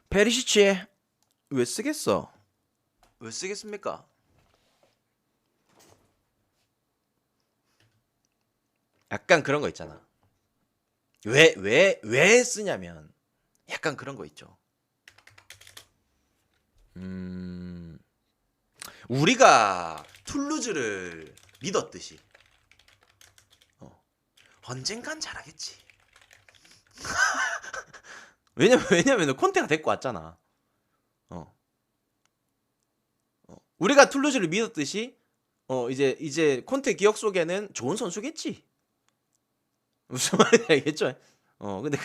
페리시치 왜 쓰겠어? 왜 쓰겠습니까? 약간 그런 거 있잖아. 왜 쓰냐면 약간 그런 거 있죠. 우리가 툴루즈를 믿었듯이 언젠간 잘하겠지. 왜냐면 콘테가 데리고 왔잖아. 어. 우리가 툴루즈를 믿었듯이 이제 콘테 기억 속에는 좋은 선수겠지. 무슨 말인지 알겠죠? 근데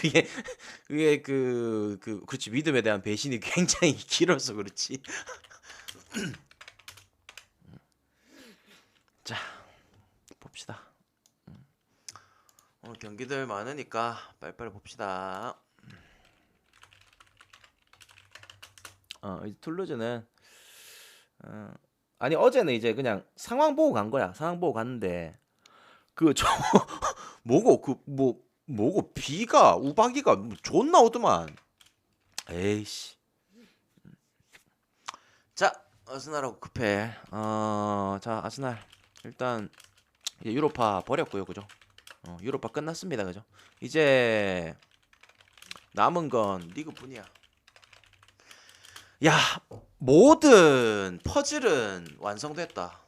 그게 그렇지. 믿음에 대한 배신이 굉장히 길어서 그렇지. 자, 봅시다. 오늘 경기들 많으니까 빨리빨리 봅시다. 이제 툴루즈는 아니 어제는 이제 그냥 상황 보고 간 거야. 상황 보고 갔는데 저 뭐고 비가 우박이가 뭐 존나 오더만. 에이씨. 자, 아스날하고 급해. 자, 아스날 일단 이제 유로파 버렸고요, 그죠? 유로파 끝났습니다, 그죠? 이제 남은 건 리그뿐이야. 야, 모든 퍼즐은 완성됐다.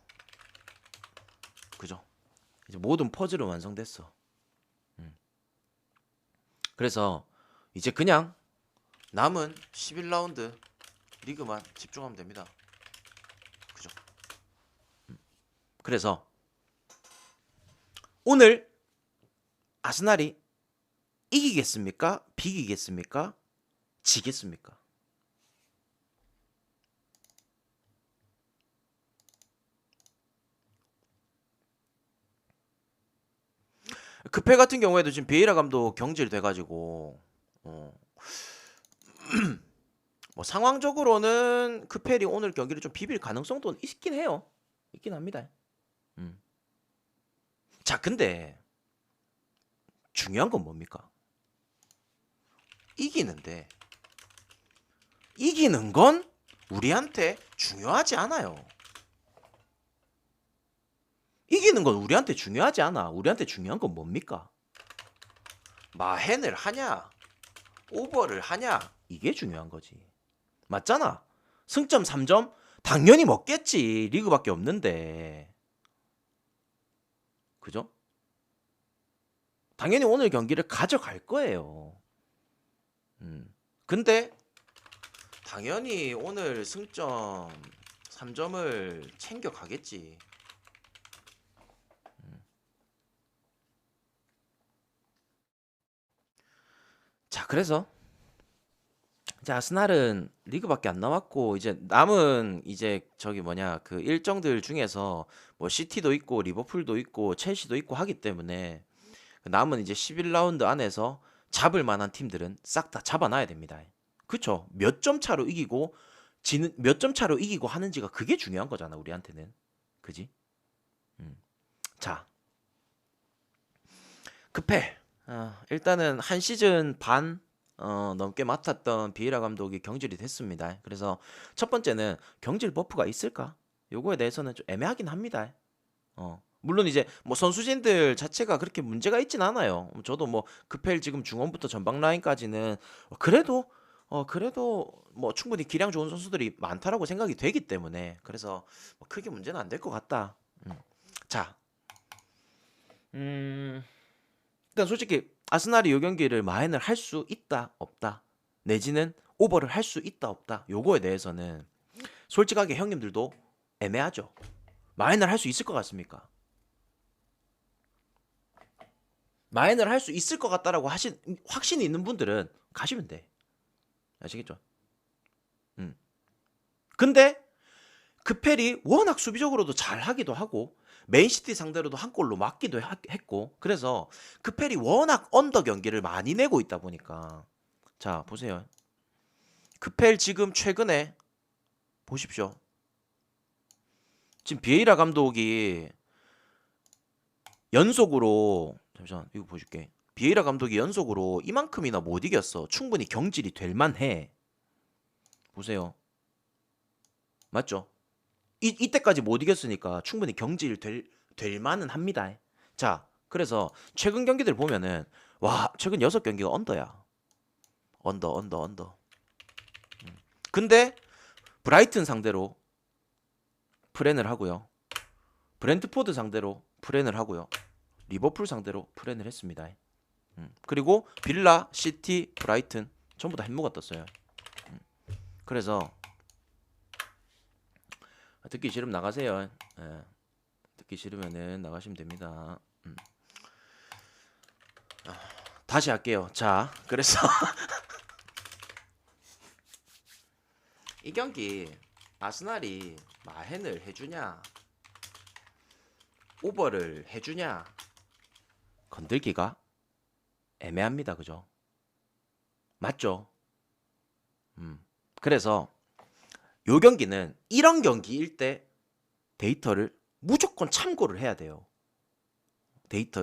그죠? 이제 모든 퍼즐은 완성됐어. 그래서 이제 그냥 남은 11라운드 리그만 집중하면 됩니다. 그죠? 그래서 오늘 아스날이 이기겠습니까? 비기겠습니까? 지겠습니까? 급해 같은 경우에도 지금 베이라 감독 경질 돼가지고 뭐 상황적으로는 크펠이 오늘 경기를 좀 비빌 가능성도 있긴 해요. 있긴 합니다. 음. 자, 근데 중요한 건 뭡니까? 이기는데 이기는 건 우리한테 중요하지 않아요. 이기는 건 우리한테 중요하지 않아. 우리한테 중요한 건 뭡니까? 마헨을 하냐? 오버를 하냐? 이게 중요한 거지. 맞잖아. 승점 3점 당연히 먹겠지. 리그밖에 없는데. 그죠? 당연히 오늘 경기를 가져갈 거예요. 근데 당연히 오늘 승점 3점을 챙겨 가겠지. 자, 그래서 이제 아스날은 리그밖에 안 남았고 이제 남은 이제 저기 뭐냐 그 일정들 중에서 뭐 시티도 있고 리버풀도 있고 첼시도 있고 하기 때문에 남은 이제 11라운드 안에서 잡을 만한 팀들은 싹 다 잡아놔야 됩니다. 그쵸? 몇 점 차로 이기고 지는 몇 점 차로 이기고 하는지가 그게 중요한 거잖아 우리한테는. 그지? 자, 급해. 일단은 한 시즌 반 넘게 맡았던 비에라 감독이 경질이 됐습니다. 그래서 첫 번째는 경질 버프가 있을까? 요거에 대해서는 좀 애매하긴 합니다. 물론 이제 뭐 선수진들 자체가 그렇게 문제가 있진 않아요. 저도 뭐 급헬 지금 중원부터 전방 라인까지는 그래도 뭐 충분히 기량 좋은 선수들이 많다라고 생각이 되기 때문에 그래서 뭐 크게 문제는 안 될 것 같다. 자, 음, 일단 솔직히 아스날이 요 경기를 마행을 할 수 있다 없다 내지는 오버를 할 수 있다 없다 요거에 대해서는 솔직하게 형님들도 애매하죠. 마행을 할 수 있을 것 같습니까? 마행을 할 수 있을 것 같다라고 하신 확신이 있는 분들은 가시면 돼. 아시겠죠? 음. 근데 크펠이 워낙 수비적으로도 잘하기도 하고 맨시티 상대로도 한 골로 막기도 했고 그래서 크펠이 워낙 언더 경기를 많이 내고 있다 보니까 자 보세요. 크펠 지금 최근에 보십시오. 지금 비에이라 감독이 연속으로 잠시만 이거 보여줄게. 비에이라 감독이 연속으로 이만큼이나 못 이겼어. 충분히 경질이 될 만해. 보세요. 맞죠? 이때까지 못 이겼으니까 충분히 경질 될 만은 합니다. 자, 그래서 최근 경기들 보면은 와, 최근 6경기가 언더야. 언더. 근데 브라이튼 상대로 프렌을 하고요. 브렌트포드 상대로 프렌을 하고요. 리버풀 상대로 프렌을 했습니다. 그리고 빌라, 시티, 브라이튼 전부 다 햄무가 떴어요. 그래서 듣기 싫으면 나가세요. 예. 듣기 싫으면은 나가시면 됩니다. 다시 할게요. 자, 그래서 이 경기 아스날이 마헨을 해주냐, 오버를 해주냐 건들기가 애매합니다. 그죠? 맞죠? 그래서 요 경기는 이런 경기일 때 데이터를 무조건 참고를 해야 돼요.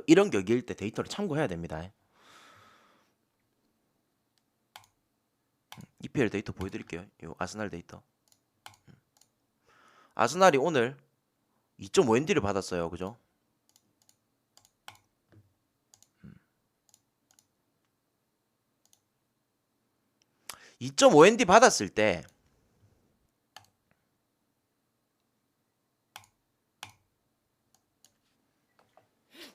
이런 경기일 때 데이터를 참고해야 됩니다. EPL 데이터 보여드릴게요. 요 아스날 데이터. 아스날이 오늘 2.5ND를 받았어요. 그죠? 2.5ND 받았을 때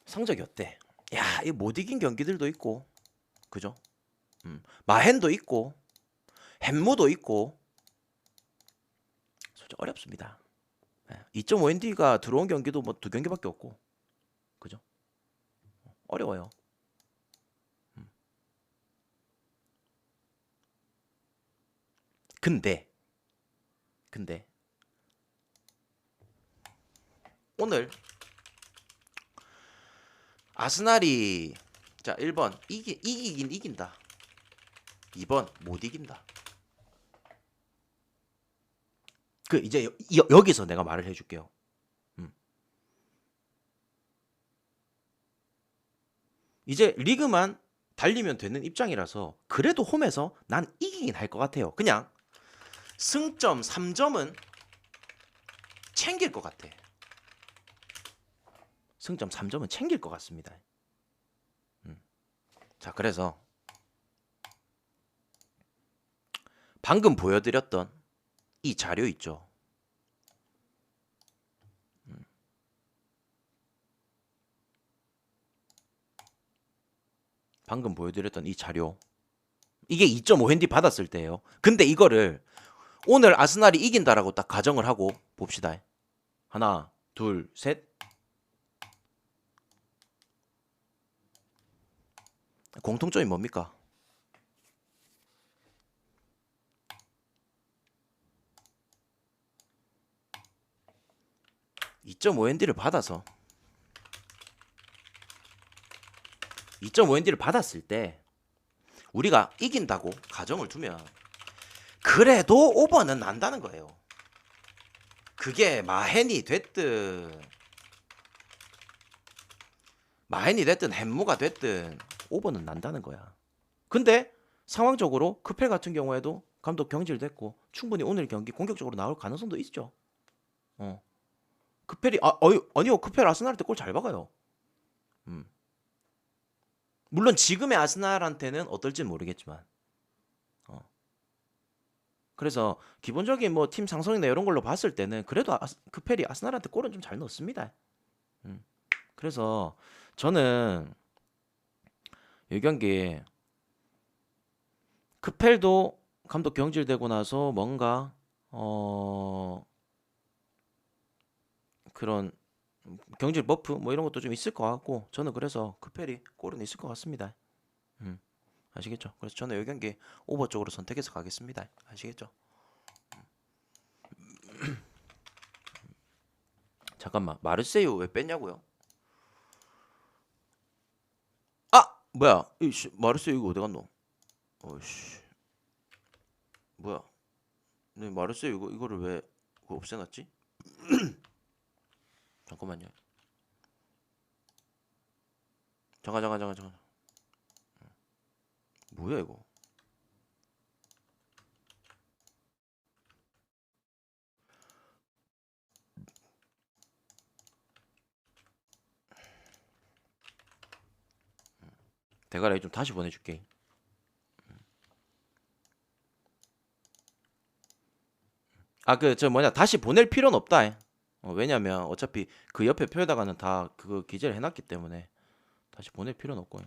성적이 어때? 야, 이 못 이긴 경기들도 있고, 그죠? 마헨도 있고, 햄무도 있고, 솔직히 어렵습니다. 2.5ND가 들어온 경기도 뭐 2경기밖에 없고, 그죠? 어려워요. 근데 오늘 아스날이 자 1번 이기긴 이긴다. 2번 못 이긴다. 그 이제 여기서 내가 말을 해줄게요. 이제 리그만 달리면 되는 입장이라서 그래도 홈에서 난 이기긴 할 것 같아요. 그냥 승점 3점은 챙길 것 같아. 승점 3점은 챙길 것 같습니다. 자, 그래서 방금 보여드렸던 이 자료 있죠. 방금 보여드렸던 이 자료. 이게 2.5핸디 받았을 때예요. 근데 이거를 오늘 아스날이 이긴다라고 딱 가정을 하고 봅시다. 하나, 둘, 셋. 공통점이 뭡니까? 2.5핸디를 받아서 2.5핸디를 받았을 때 우리가 이긴다고 가정을 두면 그래도 오버는 난다는 거예요. 그게 마헨이 됐든 햄무가 됐든 오버는 난다는 거야. 근데 상황적으로 크펠 같은 경우에도 감독 경질됐고 충분히 오늘 경기 공격적으로 나올 가능성도 있죠. 크펠이 아니요, 크펠 아스날한테 골 잘 박아요. 물론 지금의 아스날한테는 어떨지는 모르겠지만 그래서 기본적인 뭐 팀 상성이나 이런 걸로 봤을 때는 그래도 크펠이 아스날한테 골은 좀 잘 넣었습니다. 그래서 저는 이 경기 크펠도 감독 경질되고 나서 뭔가 그런 경질 버프 뭐 이런 것도 좀 있을 것 같고 저는 그래서 크펠이 골은 있을 것 같습니다. 아시겠죠? 그래서 저는 이 경기 오버 쪽으로 선택해서 가겠습니다. 아시겠죠? 잠깐만, 마르세유 왜 뺐냐고요? 아, 뭐야? 마르세유 이거 어디 갔노? 어이씨, 뭐야? 네, 마르세유 이거를 왜 그거 없애놨지? 잠깐만요. 잠깐. 뭐야 이거? 대가리 좀 다시 보내줄게. 아 그 저 뭐냐 다시 보낼 필요는 없다. 왜냐면 어차피 그 옆에 표에다가는 다 그거 기재를 해놨기 때문에 다시 보낼 필요는 없고.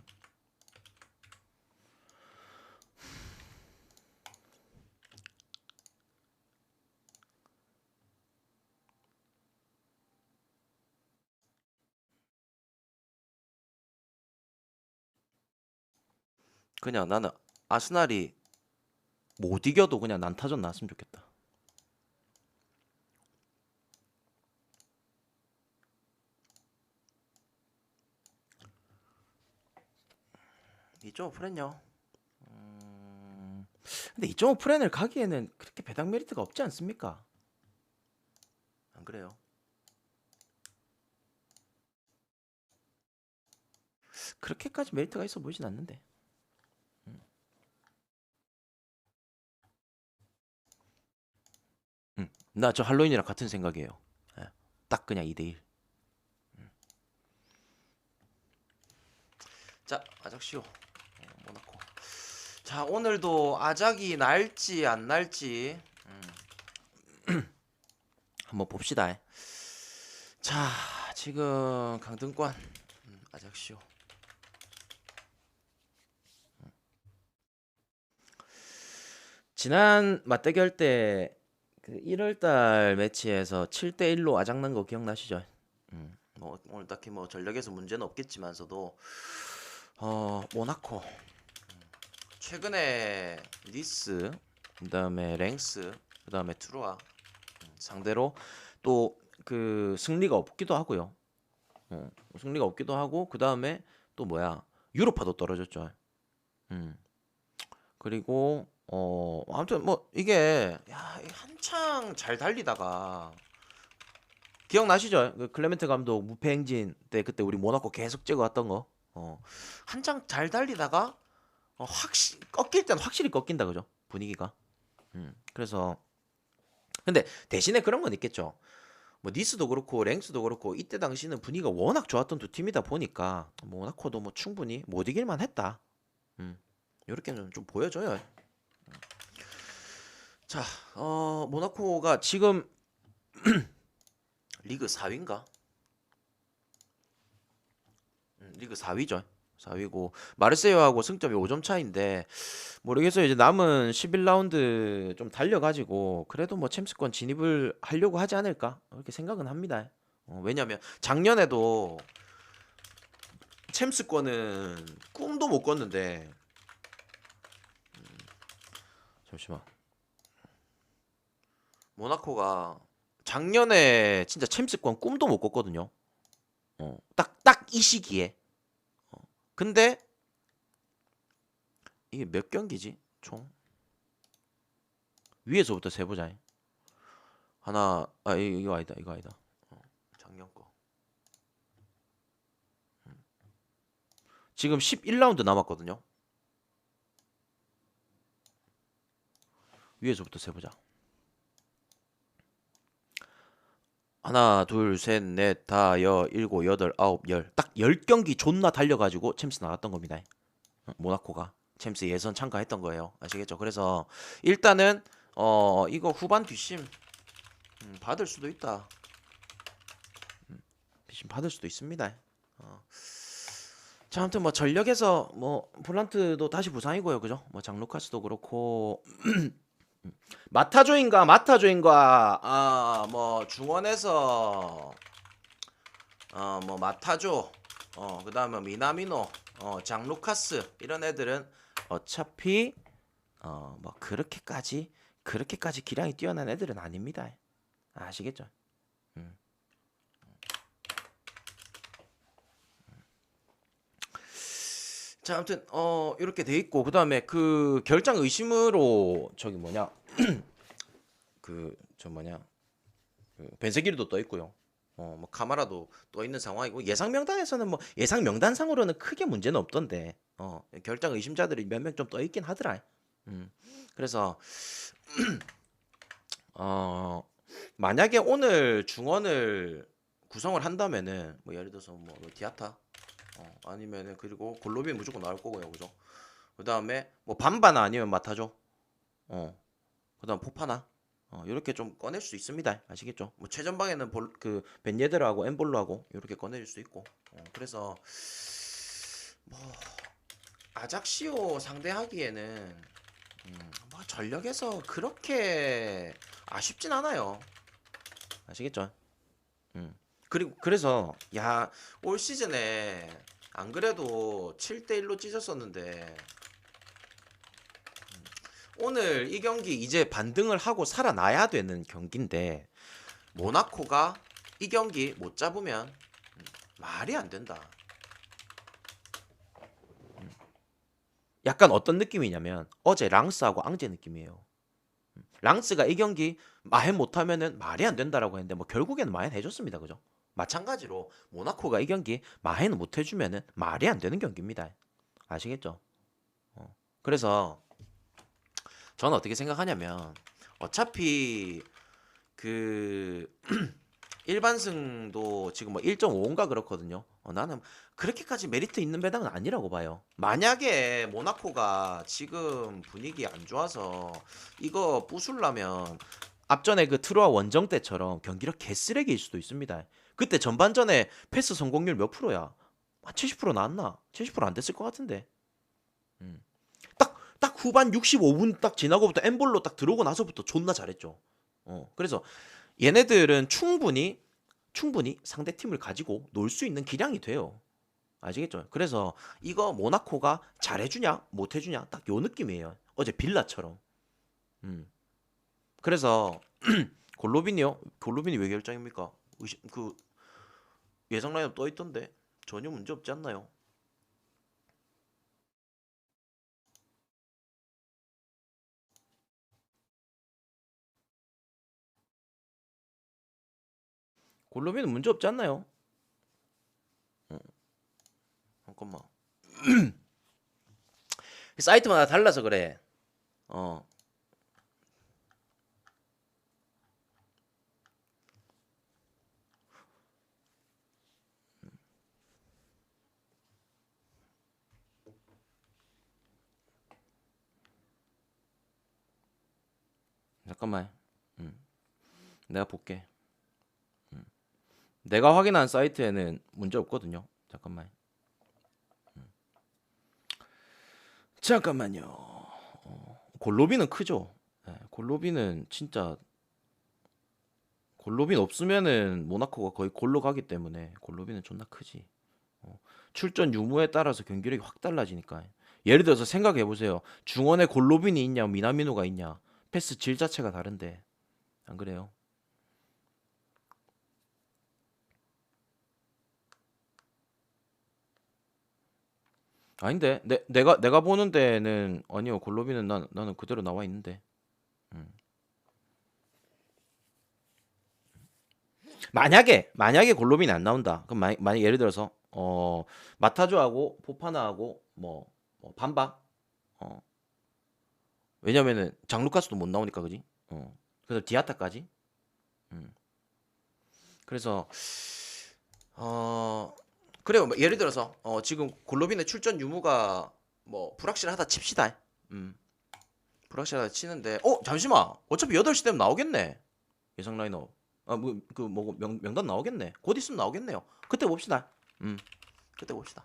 그냥 나는 아스날이 못 이겨도 그냥 난타전 나왔으면 좋겠다. 이쪽 프렌요. 근데 2.5 프렌을 가기에는 그렇게 배당 메리트가 없지 않습니까? 안 그래요? 그렇게까지 메리트가 있어 보이진 않는데. 나 저 할로윈이랑 같은 생각이에요. 예, 딱 그냥 2대1. 자, 아작시오. 모나코. 자, 오늘도 아작이 날지 안 날지 한번 봅시다. 자, 지금 강등권 아작시오. 지난 맞대결 때 그 1월달 매치에서 7대1로 아작난 거 기억나시죠? 뭐 오늘 딱히 뭐 전력에서 문제는 없겠지만서도 모나코 최근에 니스 그다음에 랭스 그다음에 트루아 상대로 또 그 승리가 없기도 하고요. 승리가 없기도 하고 그다음에 또 뭐야 유로파도 떨어졌죠. 그리고 아무튼 뭐 이게 야 한창 잘 달리다가 기억나시죠? 그 클레멘트 감독 무패 행진 때 그때 우리 모나코 계속 찍어왔던 거. 한창 잘 달리다가 확실히 꺾일 땐 확실히 꺾인다 그죠? 분위기가. 그래서 근데 대신에 그런 건 있겠죠. 뭐 니스도 그렇고 랭스도 그렇고 이때 당시는 분위기가 워낙 좋았던 두 팀이다 보니까 모나코도 뭐 충분히 못 이길만 했다. 이렇게는 좀 보여줘요. 자, 모나코가 지금 리그 4위인가? 리그 4위죠. 4위고 마르세유하고 승점이 5점 차인데 모르겠어요. 이제 남은 11라운드 좀 달려가지고 그래도 뭐 챔스권 진입을 하려고 하지 않을까 이렇게 생각은 합니다. 왜냐면 작년에도 챔스권은 꿈도 못 꿨는데 잠시만 모나코가 작년에 진짜 챔스권 꿈도 못 꿨거든요. 딱 이 시기에. 근데 이게 몇 경기지? 총 위에서부터 세보자. 하나 이거 아니다 이거 아니다. 작년 거. 지금 11라운드 남았거든요. 위에서부터 세보자. 하나 둘셋넷 다 일곱 여덟 아홉 딱 10경기 존나 달려가지고 챔스 나갔던 겁니다. 모나코가 챔스 예선 참가했던 거예요. 아시겠죠? 그래서 일단은 이거 후반 뒷심 받을 수도 있다. 뒷심 받을 수도 있습니다. 자, 아무튼 뭐 전력에서 뭐 볼란트도 다시 부상이고요, 그죠? 뭐 장루카스도 그렇고 마타조인가 뭐 중원에서 뭐 마타조 그다음에 미나미노 장루카스 이런 애들은 어차피 뭐 그렇게까지 기량이 뛰어난 애들은 아닙니다. 아시겠죠? 자, 아무튼 이렇게 돼 있고 그다음에 그 결장 의심으로 저기 뭐냐 그 저 뭐냐 그 벤세기르도 떠 있고요. 뭐 카마라도 떠 있는 상황이고 예상 명단에서는 뭐 예상 명단상으로는 크게 문제는 없던데 결장 의심자들이 몇 명 좀 떠 있긴 하더라. 그래서 어 만약에 오늘 중원을 구성을 한다면은 뭐 예를 들어서 뭐 디아타 아니면은 그리고 골로빈 무조건 나올 거고요, 그죠? 그 다음에 뭐 반바나 아니면 마타죠. 그다음 포파나 이렇게 좀 꺼낼 수 있습니다. 아시겠죠? 뭐 최전방에는 그 벤예드라하고 엠볼로하고 이렇게 꺼낼 수 있고. 그래서 뭐 아작시오 상대하기에는 뭐 전력에서 그렇게 아쉽진 않아요. 아시겠죠? 그리고 그래서 올 시즌에 안 그래도 7대1로 찢었었는데 오늘 이 경기 이제 반등을 하고 살아나야 되는 경기인데 모나코가 이 경기 못 잡으면 말이 안 된다. 약간 어떤 느낌이냐면 어제 랑스하고 앙제 느낌이에요. 랑스가 이 경기 마헨 못하면은 말이 안 된다라고 했는데 뭐 결국에는 마헨 해줬습니다, 그죠? 마찬가지로 모나코가 이 경기 마헨 못 해주면은 말이 안 되는 경기입니다. 아시겠죠? 그래서 저는 어떻게 생각하냐면 어차피 그 일반승도 지금 뭐 1.5인가 그렇거든요. 나는 그렇게까지 메리트 있는 배당은 아니라고 봐요. 만약에 모나코가 지금 분위기 안 좋아서 이거 부술라면 앞전에 그 트로아 원정 때처럼 경기력 개쓰레기일 수도 있습니다. 그때 전반전에 패스 성공률 몇 프로야? 한 70% 나왔나? 70%안 됐을 것 같은데. 음. 딱 후반 65분 딱 지나고부터 엠볼로 딱 들어오고 나서부터 존나 잘했죠. 그래서 얘네들은 충분히 상대 팀을 가지고 놀 수 있는 기량이 돼요. 아시겠죠? 그래서 이거 모나코가 잘해주냐 못해주냐 딱 요 느낌이에요. 어제 빌라처럼. 음. 그래서 골로빈이요? 골로빈이 왜 결정입니까? 그 예상 라인업 떠 있던데 전혀 문제 없지 않나요? 골로빈은 문제 없지 않나요? 잠깐만. 사이트마다 달라서 그래. 어. 잠깐만. 음. 내가 볼게. 내가 확인한 사이트에는 문제 없거든요. 잠깐만. 잠깐만요. 골로빈은 크죠. 네, 골로빈은 진짜 골로빈 없으면은 모나코가 거의 골로 가기 때문에 골로빈은 존나 크지. 출전 유무에 따라서 경기력이 확 달라지니까. 예를 들어서 생각해 보세요. 중원에 골로빈이 있냐, 미나미노가 있냐. 패스 질 자체가 다른데. 안 그래요? 아닌데. 내가 보는 데는 아니요. 골로빈은 나는 그대로 나와 있는데. 음. 만약에 골로빈이 안 나온다. 그럼 만약 예를 들어서 마타조하고 포파나하고 뭐 반바 왜냐면은 장루카스도 못 나오니까 그지? 그래서 디아타까지. 음. 그래서 어 그래요. 뭐 예를 들어서 지금 골로빈의 출전 유무가 뭐 불확실하다 칩시다. 음. 불확실하다 치는데 잠시만. 어차피 8시 되면 나오겠네. 예상 라인업. 뭐 명단 나오겠네. 곧 있으면 나오겠네요. 그때 봅시다. 그때 봅시다.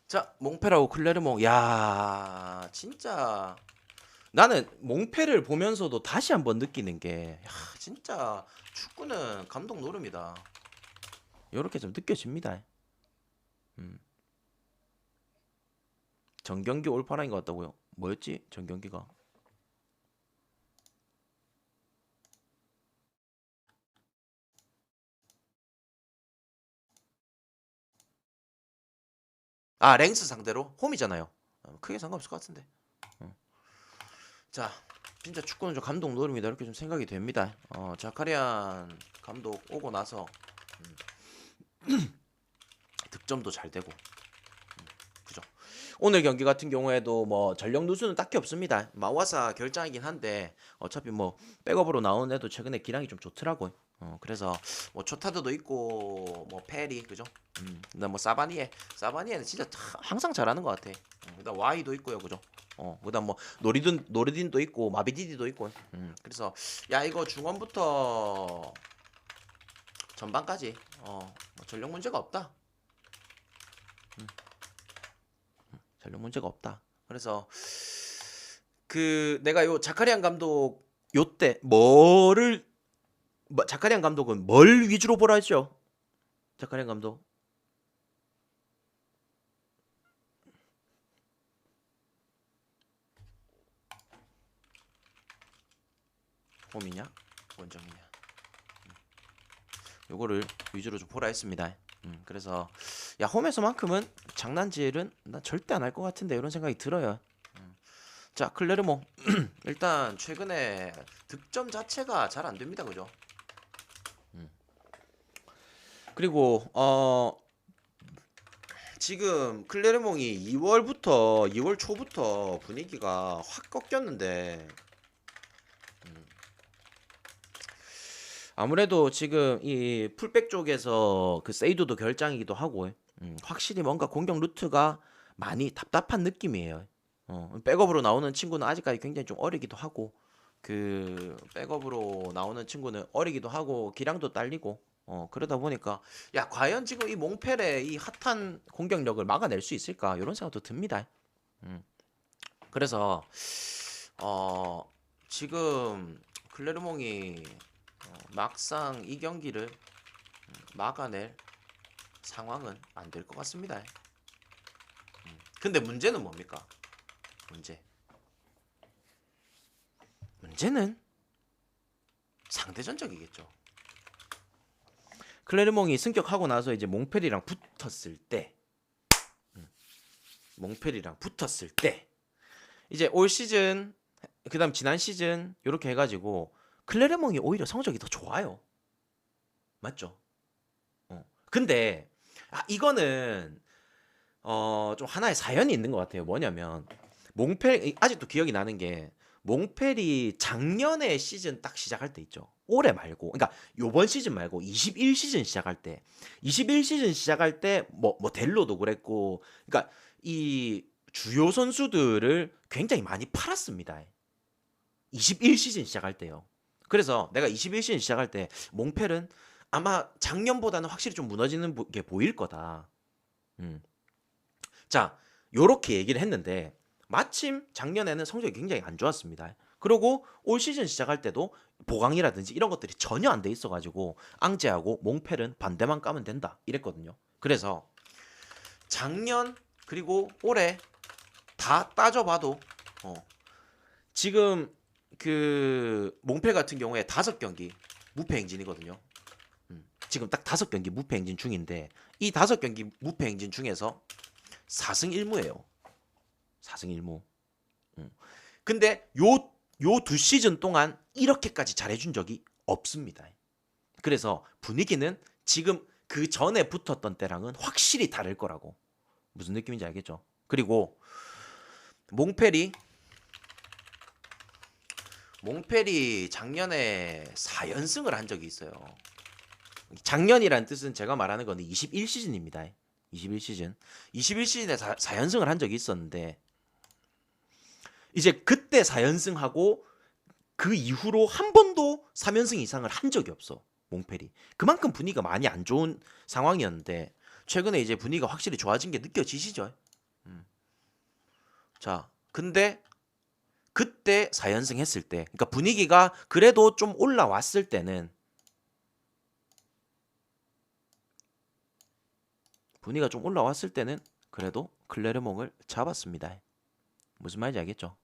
자, 몽페라고 클레르몽. 야, 진짜 나는 몽페를 보면서도 다시 한번 느끼는 게, 진짜 축구는 감독 노름이다. 이렇게 좀 느껴집니다. 음. 전경기 올파라인 것 같다고요? 뭐였지? 전경기가? 아, 랭스 상대로 홈이잖아요. 크게 상관없을 것 같은데. 자, 진짜 축구는 좀 감독 노름이다 이렇게 좀 생각이 됩니다. 자카리안 감독 오고 나서 득점도 잘 되고. 그죠? 오늘 경기 같은 경우에도 뭐 전력 누수는 딱히 없습니다. 마와사 결장이긴 한데 어차피 뭐 백업으로 나오는 애도 최근에 기량이 좀 좋더라고요. 그래서 뭐 초타드도 있고 뭐 페리 그죠? 그다음 뭐 사바니에는 진짜 항상 잘하는 것 같아. 그다음 와이도 있고요, 그죠? 그다음 뭐 노리딘도 있고 마비디디도 있고. 그래서 야 이거 중원부터 전반까지 뭐 전력 문제가 없다. 전력 문제가 없다. 그래서 그 내가 요 자카리안 감독 요때 자카리안 감독은 뭘 위주로 보라 했죠? 자카리안 감독 홈이냐 원정이냐 요거를 위주로 좀 보라 했습니다. 그래서 야 홈에서만큼은 장난질은 난 절대 안 할 것 같은데 이런 생각이 들어요. 자 클레르몽 일단 최근에 득점 자체가 잘 안 됩니다, 그죠? 그리고 지금 클레르몽이 2월 초부터 분위기가 확 꺾였는데 아무래도 지금 이 풀백 쪽에서 그 세이도도 결장이기도 하고 확실히 뭔가 공격 루트가 많이 답답한 느낌이에요. 백업으로 나오는 친구는 아직까지 굉장히 좀 어리기도 하고 그 백업으로 나오는 친구는 어리기도 하고 기량도 딸리고 그러다 보니까 야 과연 지금 이 몽펠의 이 핫한 공격력을 막아낼 수 있을까 이런 생각도 듭니다. 그래서 지금 클레르몽이 막상 이 경기를 막아낼 상황은 안 될 것 같습니다. 근데 문제는 뭡니까? 문제는 상대 전적이겠죠. 클레르몽이 승격하고 나서 이제 몽펠이랑 붙었을 때 이제 올 시즌 그다음 지난 시즌 이렇게 해가지고 클레르몽이 오히려 성적이 더 좋아요. 맞죠? 근데 이거는 좀 하나의 사연이 있는 것 같아요. 뭐냐면 몽펠 아직도 기억이 나는 게 몽펠이 작년에 시즌 딱 시작할 때 있죠. 올해 말고 그러니까 요번 시즌 말고 21시즌 시작할 때 21시즌 시작할 때 뭐 델로도 그랬고 그러니까 이 주요 선수들을 굉장히 많이 팔았습니다. 21시즌 시작할 때요. 그래서 내가 21시즌 시작할 때 몽펠은 아마 작년보다는 확실히 좀 무너지는 게 보일 거다. 음. 자, 요렇게 얘기를 했는데 마침 작년에는 성적이 굉장히 안 좋았습니다. 그리고 올 시즌 시작할 때도 보강이라든지 이런 것들이 전혀 안 돼 있어가지고 앙제하고 몽펠은 반대만 까면 된다 이랬거든요. 그래서 작년 그리고 올해 다 따져봐도 지금 그 몽펠 같은 경우에 5경기 무패 행진이거든요. 지금 딱 5경기 무패 행진 중인데 이 5경기 무패 행진 중에서 4승 1무예요. 4승 1무. 근데 요 두 시즌 동안 이렇게까지 잘해준 적이 없습니다. 그래서 분위기는 지금 그 전에 붙었던 때랑은 확실히 다를 거라고. 무슨 느낌인지 알겠죠? 그리고 몽펠이 작년에 4연승을 한 적이 있어요. 작년이란 뜻은 제가 말하는 건 21시즌입니다. 21시즌에 4연승을 한 적이 있었는데 이제 그때 4연승하고 그 이후로 한 번도 3연승 이상을 한 적이 없어. 몽펠이. 그만큼 분위기가 많이 안 좋은 상황이었는데 최근에 이제 분위기가 확실히 좋아진 게 느껴지시죠? 자, 근데 그때 4연승 했을 때 그러니까 분위기가 그래도 좀 올라왔을 때는 그래도 클레르몽을 잡았습니다. 무슨 말인지 알겠죠?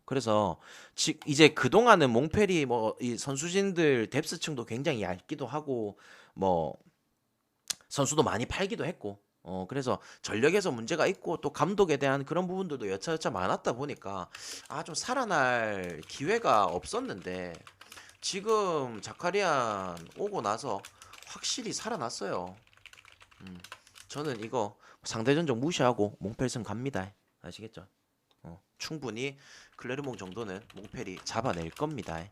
그래서 이제 그동안은 몽펠이 뭐 이 선수진들 뎁스층도 굉장히 얇기도 하고 뭐 선수도 많이 팔기도 했고 그래서 전력에서 문제가 있고 또 감독에 대한 그런 부분들도 여차여차 많았다 보니까 좀 살아날 기회가 없었는데 지금 자카리안 오고 나서 확실히 살아났어요. 저는 이거 상대 전적 무시하고 몽펠승 갑니다. 아시겠죠? 충분히 클레르몽 정도는 몽펠이 잡아낼 겁니다.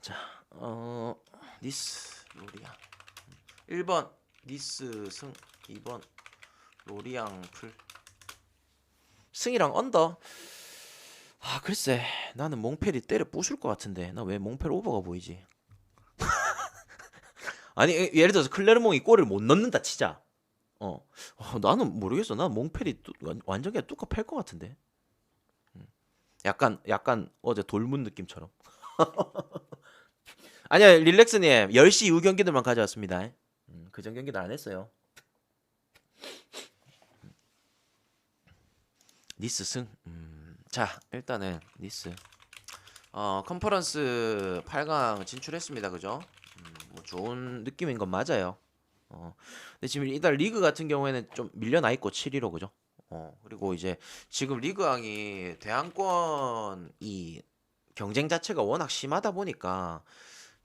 자, 니스 로리앙 1번 니스 승, 2번 로리앙 풀. 승이랑 언더. 아 글쎄, 나는 몽펠이 때려 부술 것 같은데 나 왜 몽펠 오버가 보이지? 아니 예를 들어서 클레르몽이 골을 못 넣는다 치자. 나는 모르겠어. 난 몽펠이 완전 그냥 뚜까 팰 것 같은데. 약간 어제 돌문 느낌처럼. 아니야 릴렉스님 10시 이후 경기들만 가져왔습니다. 그전 경기는 안 했어요. 니스 승. 자 일단은 니스 컨퍼런스 8강 진출했습니다. 그죠? 뭐 좋은 느낌인 건 맞아요. 근데 지금 일단 리그 같은 경우에는 좀 밀려나 있고 7위로 그죠? 그리고 이제 지금 리그왕이 대항권 이 경쟁 자체가 워낙 심하다 보니까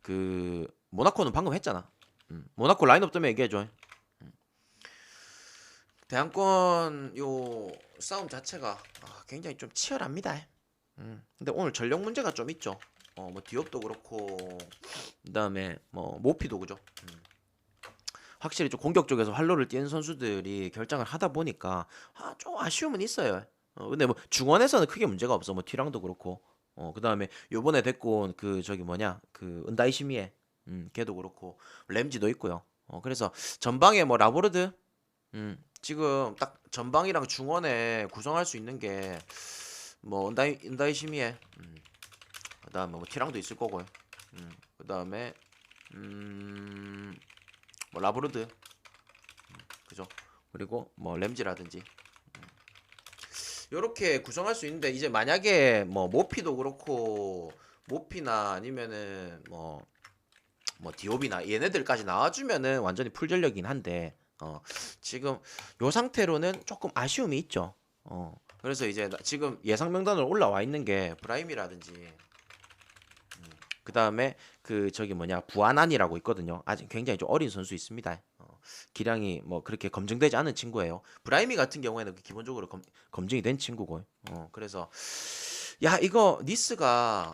그 모나코는 방금 했잖아. 모나코 라인업 때문에 얘기해줘. 대항권 요 싸움 자체가 굉장히 좀 치열합니다. 근데 오늘 전력 문제가 좀 있죠. 뭐 디옵도 그렇고 그다음에 뭐 모피도 그죠. 확실히 좀 공격 쪽에서 활로를 띄는 선수들이 결장을 하다 보니까 좀 아쉬움은 있어요. 근데 뭐 중원에서는 크게 문제가 없어. 뭐 티랑도 그렇고. 그다음에 요번에 됐고 그 저기 뭐냐 그 은다이시미에 걔도 그렇고 램지도 있고요. 그래서 전방에 뭐 라보르드 지금 딱 전방이랑 중원에 구성할 수 있는 게 뭐 은다이시미에 그다음에 뭐 티랑도 있을 거고요. 그다음에 뭐 라브로드 그죠? 그리고 뭐 램지라든지 요렇게 구성할 수 있는데 이제 만약에 뭐 모피도 그렇고 모피나 아니면은 뭐 디옵이나 얘네들까지 나와주면은 완전히 풀 전력이긴 한데 지금 요 상태로는 조금 아쉬움이 있죠. 그래서 이제 지금 예상 명단으로 올라와 있는 게 브라임이라든지 그 다음에 그 저기 뭐냐 부아난이라고 있거든요. 아직 굉장히 좀 어린 선수 있습니다. 기량이 뭐 그렇게 검증되지 않은 친구예요. 브라이미 같은 경우에는 기본적으로 검증이 된 친구고. 그래서 야 이거 니스가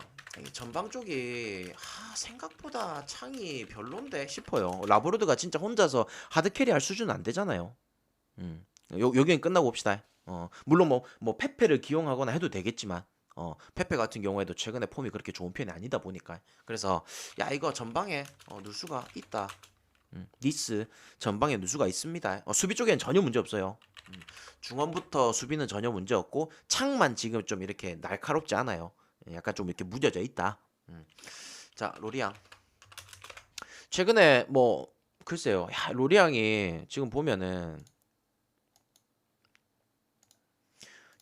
전방 쪽이 생각보다 창이 별론데 싶어요. 라보르드가 진짜 혼자서 하드캐리 할 수준은 안 되잖아요. 여기는 끝나고 봅시다. 물론 뭐 페페를 기용하거나 해도 되겠지만 페페 같은 경우에도 최근에 폼이 그렇게 좋은 편이 아니다 보니까 그래서 야 이거 전방에 누수가 있다. 니스 전방에 누수가 있습니다. 수비 쪽에는 전혀 문제 없어요. 중원부터 수비는 전혀 문제 없고 창만 지금 좀 이렇게 날카롭지 않아요. 약간 좀 이렇게 무뎌져 있다. 자 로리앙 최근에 뭐 글쎄요. 야, 로리앙이 지금 보면은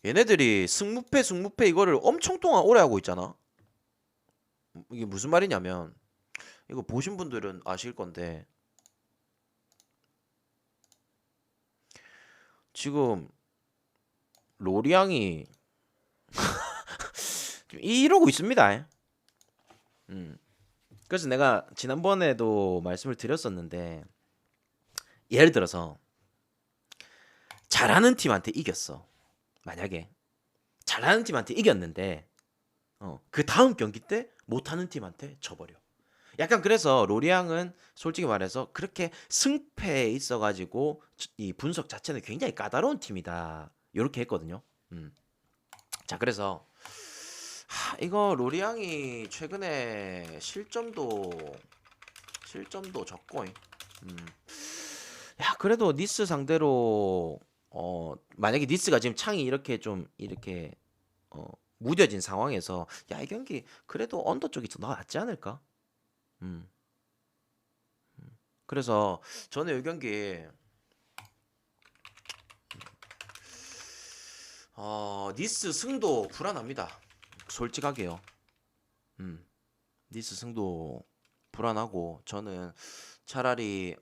얘네들이 승무패 이거를 엄청 동안 오래 하고 있잖아. 이게 무슨 말이냐면 이거 보신 분들은 아실 건데 지금 로리앙이 좀 이러고 있습니다. 그래서 내가 지난번에도 말씀을 드렸었는데 예를 들어서 잘하는 팀한테 이겼어. 만약에 잘하는 팀한테 이겼는데 그 다음 경기 때 못하는 팀한테 져버려. 약간 그래서 로리앙은 솔직히 말해서 그렇게 승패에 있어가지고 이 분석 자체는 굉장히 까다로운 팀이다. 이렇게 했거든요. 자 그래서 이거 로리앙이 최근에 실점도 적고 야 그래도 니스 상대로 만약에 니스가 지금 창이 이렇게 좀 이렇게 무뎌진 상황에서 야 이 경기 그래도 언더 쪽이 더 낫지 않을까? 음. 그래서 저는 이 경기 니스 승도 불안합니다. 솔직하게요. 니스 승도 불안하고 저는 차라리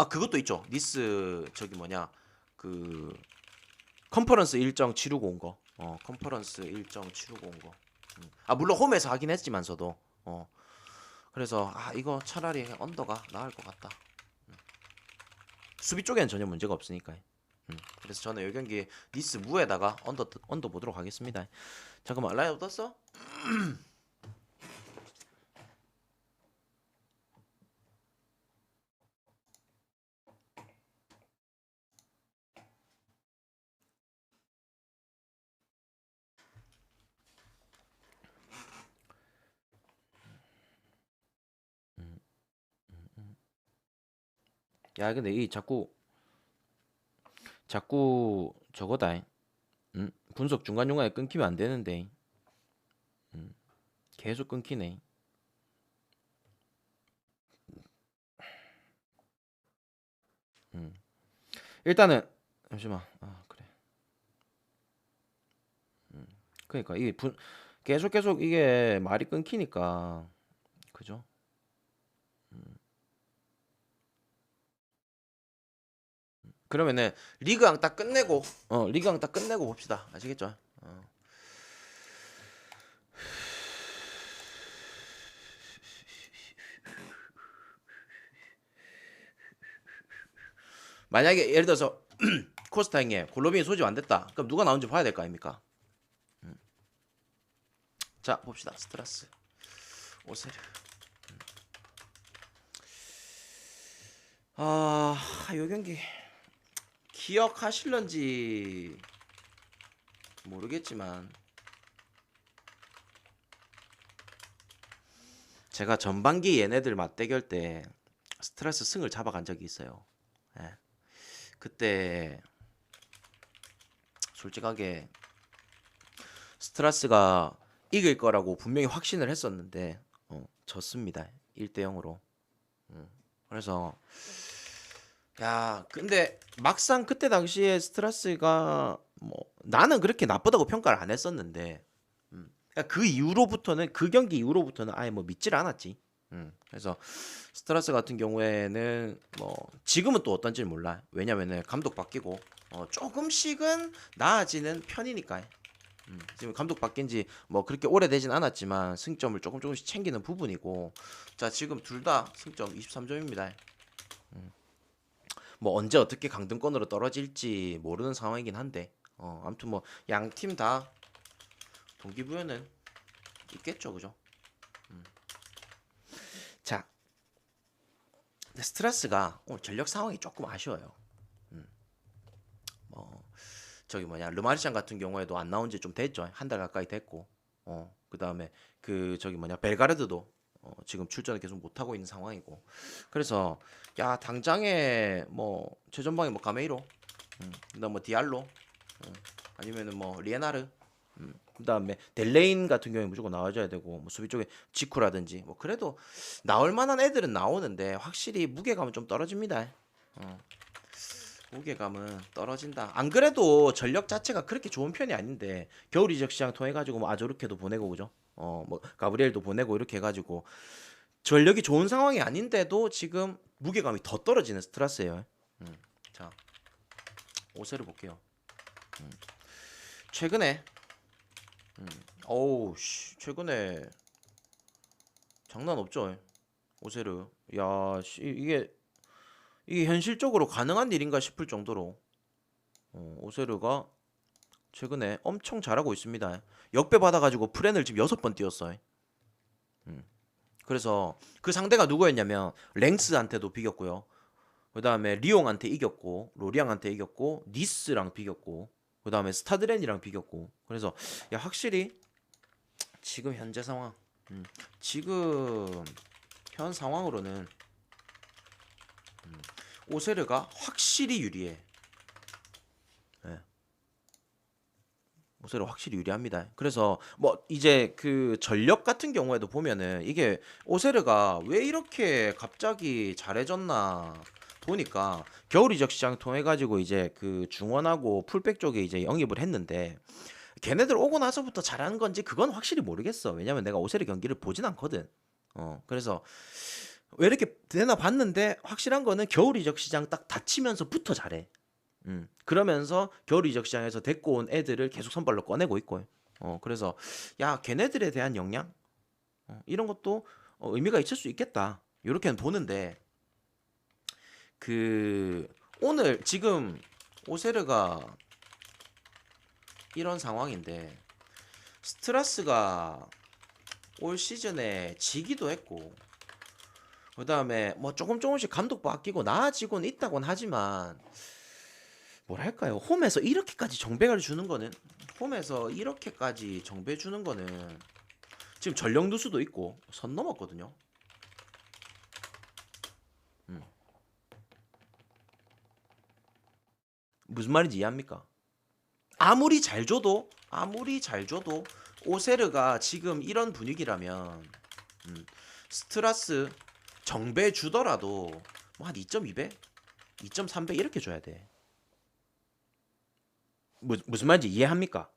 그것도 있죠. 니스 저기 뭐냐 그 컨퍼런스 일정 치르고 온 거. 컨퍼런스 일정 치르고 온 거. 물론 홈에서 하긴 했지만서도 그래서 이거 차라리 언더가 나을 것 같다. 수비 쪽에는 전혀 문제가 없으니까. 그래서 저는 이 경기 니스 무에다가 언더 보도록 하겠습니다. 잠깐만, 라인 떴어? 야, 근데 이 자꾸 저거다. 분석 중간중간에 끊기면 안 되는데. 계속 끊기네. 일단은 잠시만. 그래. 그러니까 계속 이게 말이 끊기니까 그죠? 그러면은 리그왕 딱 끝내고 리그왕 딱 끝내고 봅시다. 아시겠죠? 만약에 예를 들어서 코스타 형님 골로빈이 소집 안 됐다. 그럼 누가 나온지 봐야 될 거 아닙니까? 자, 봅시다. 스트라스 오세르. 요 경기 기억하실런지 모르겠지만 제가 전반기 얘네들 맞대결 때 스트라스 승을 잡아간 적이 있어요. 예. 그때 솔직하게 스트라스가 이길 거라고 분명히 확신을 했었는데 졌습니다. 1대 0으로. 그래서 근데 막상 그때 당시에 스트라스가 나는 그렇게 나쁘다고 평가를 안 했었는데 그 이후로부터는 그 경기 이후로부터는 아예 믿질 않았지. 그래서 스트라스 같은 경우에는 지금은 또 어떤지 몰라. 왜냐면은 감독 바뀌고 조금씩은 나아지는 편이니까. 지금 감독 바뀐 지 그렇게 오래되진 않았지만 승점을 조금씩 챙기는 부분이고. 자, 지금 둘 다 승점 23점입니다. 언제 어떻게 강등권으로 떨어질지 모르는 상황이긴 한데 아무튼 양 팀 다 동기부여는 있겠죠, 그죠? 자, 근데 스트라스가 오늘 전력 상황이 조금 아쉬워요. 르마르샹 같은 경우에도 안 나온 지 좀 됐죠. 한 달 가까이 됐고. 그 다음에 벨가르드도 지금 출전을 계속 못 하고 있는 상황이고. 그래서 당장에 최전방에 가메이로, 그다음 디알로, 아니면은 리에나르, 그다음에 델레인 같은 경우에 무조건 나와줘야 되고 수비 쪽에 지쿠라든지 그래도 나올 만한 애들은 나오는데 확실히 무게감은 좀 떨어집니다. 무게감은 떨어진다. 안 그래도 전력 자체가 그렇게 좋은 편이 아닌데 겨울 이적 시장 통해 가지고 아조르케도 보내고 그죠? 가브리엘도 보내고 이렇게 해가지고 전력이 좋은 상황이 아닌데도 지금 무게감이 더 떨어지는 스트라스예요. 자, 오세를 볼게요. 최근에 최근에 장난 없죠. 오세르. 야, 이게 현실적으로 가능한 일인가 싶을 정도로 오세르가 최근에 엄청 잘하고 있습니다. 역배 받아가지고 프렌을 지금 6번 띄웠어요. 그래서 그 상대가 누구였냐면 랭스한테도 비겼고요. 그 다음에 리옹한테 이겼고 로리앙한테 이겼고 니스랑 비겼고 그 다음에 스타드렌이랑 비겼고. 그래서 확실히 지금 현재 상황 지금 현 상황으로는 오세르가 확실히 유리해. 오세르 확실히 유리합니다. 그래서 이제 그 전력 같은 경우에도 보면은 이게 오세르가 왜 이렇게 갑자기 잘해졌나 보니까 겨울 이적 시장 통해 가지고 이제 그 중원하고 풀백 쪽에 이제 영입을 했는데 걔네들 오고 나서부터 잘하는 건지 그건 확실히 모르겠어. 왜냐면 내가 오세르 경기를 보진 않거든. 그래서 왜 이렇게 되나 봤는데 확실한 거는 겨울 이적 시장 딱 닫히면서부터 잘해. 그러면서 겨울 이적 시장에서 데리고 온 애들을 계속 선발로 꺼내고 있고. 그래서 야, 걔네들에 대한 역량 이런 것도 의미가 있을 수 있겠다. 이렇게는 보는데 그 오늘 지금 오세르가 이런 상황인데 스트라스가 올 시즌에 지기도 했고 그다음에 뭐 조금씩 감독 바뀌고 나아지고는 있다곤 하지만 뭐랄까요? 홈에서 이렇게까지 정배가를 주는 거는 홈에서 이렇게까지 정배 주는 거는 지금 전력 누수도 있고 선 넘었거든요. 음. 무슨 말인지 이해합니까? 아무리 잘 줘도 오세르가 지금 이런 분위기라면 음, 스트라스 정배 주더라도 뭐 한 2.2배, 2.3배 이렇게 줘야 돼. 무슨 말인지 이해합니까?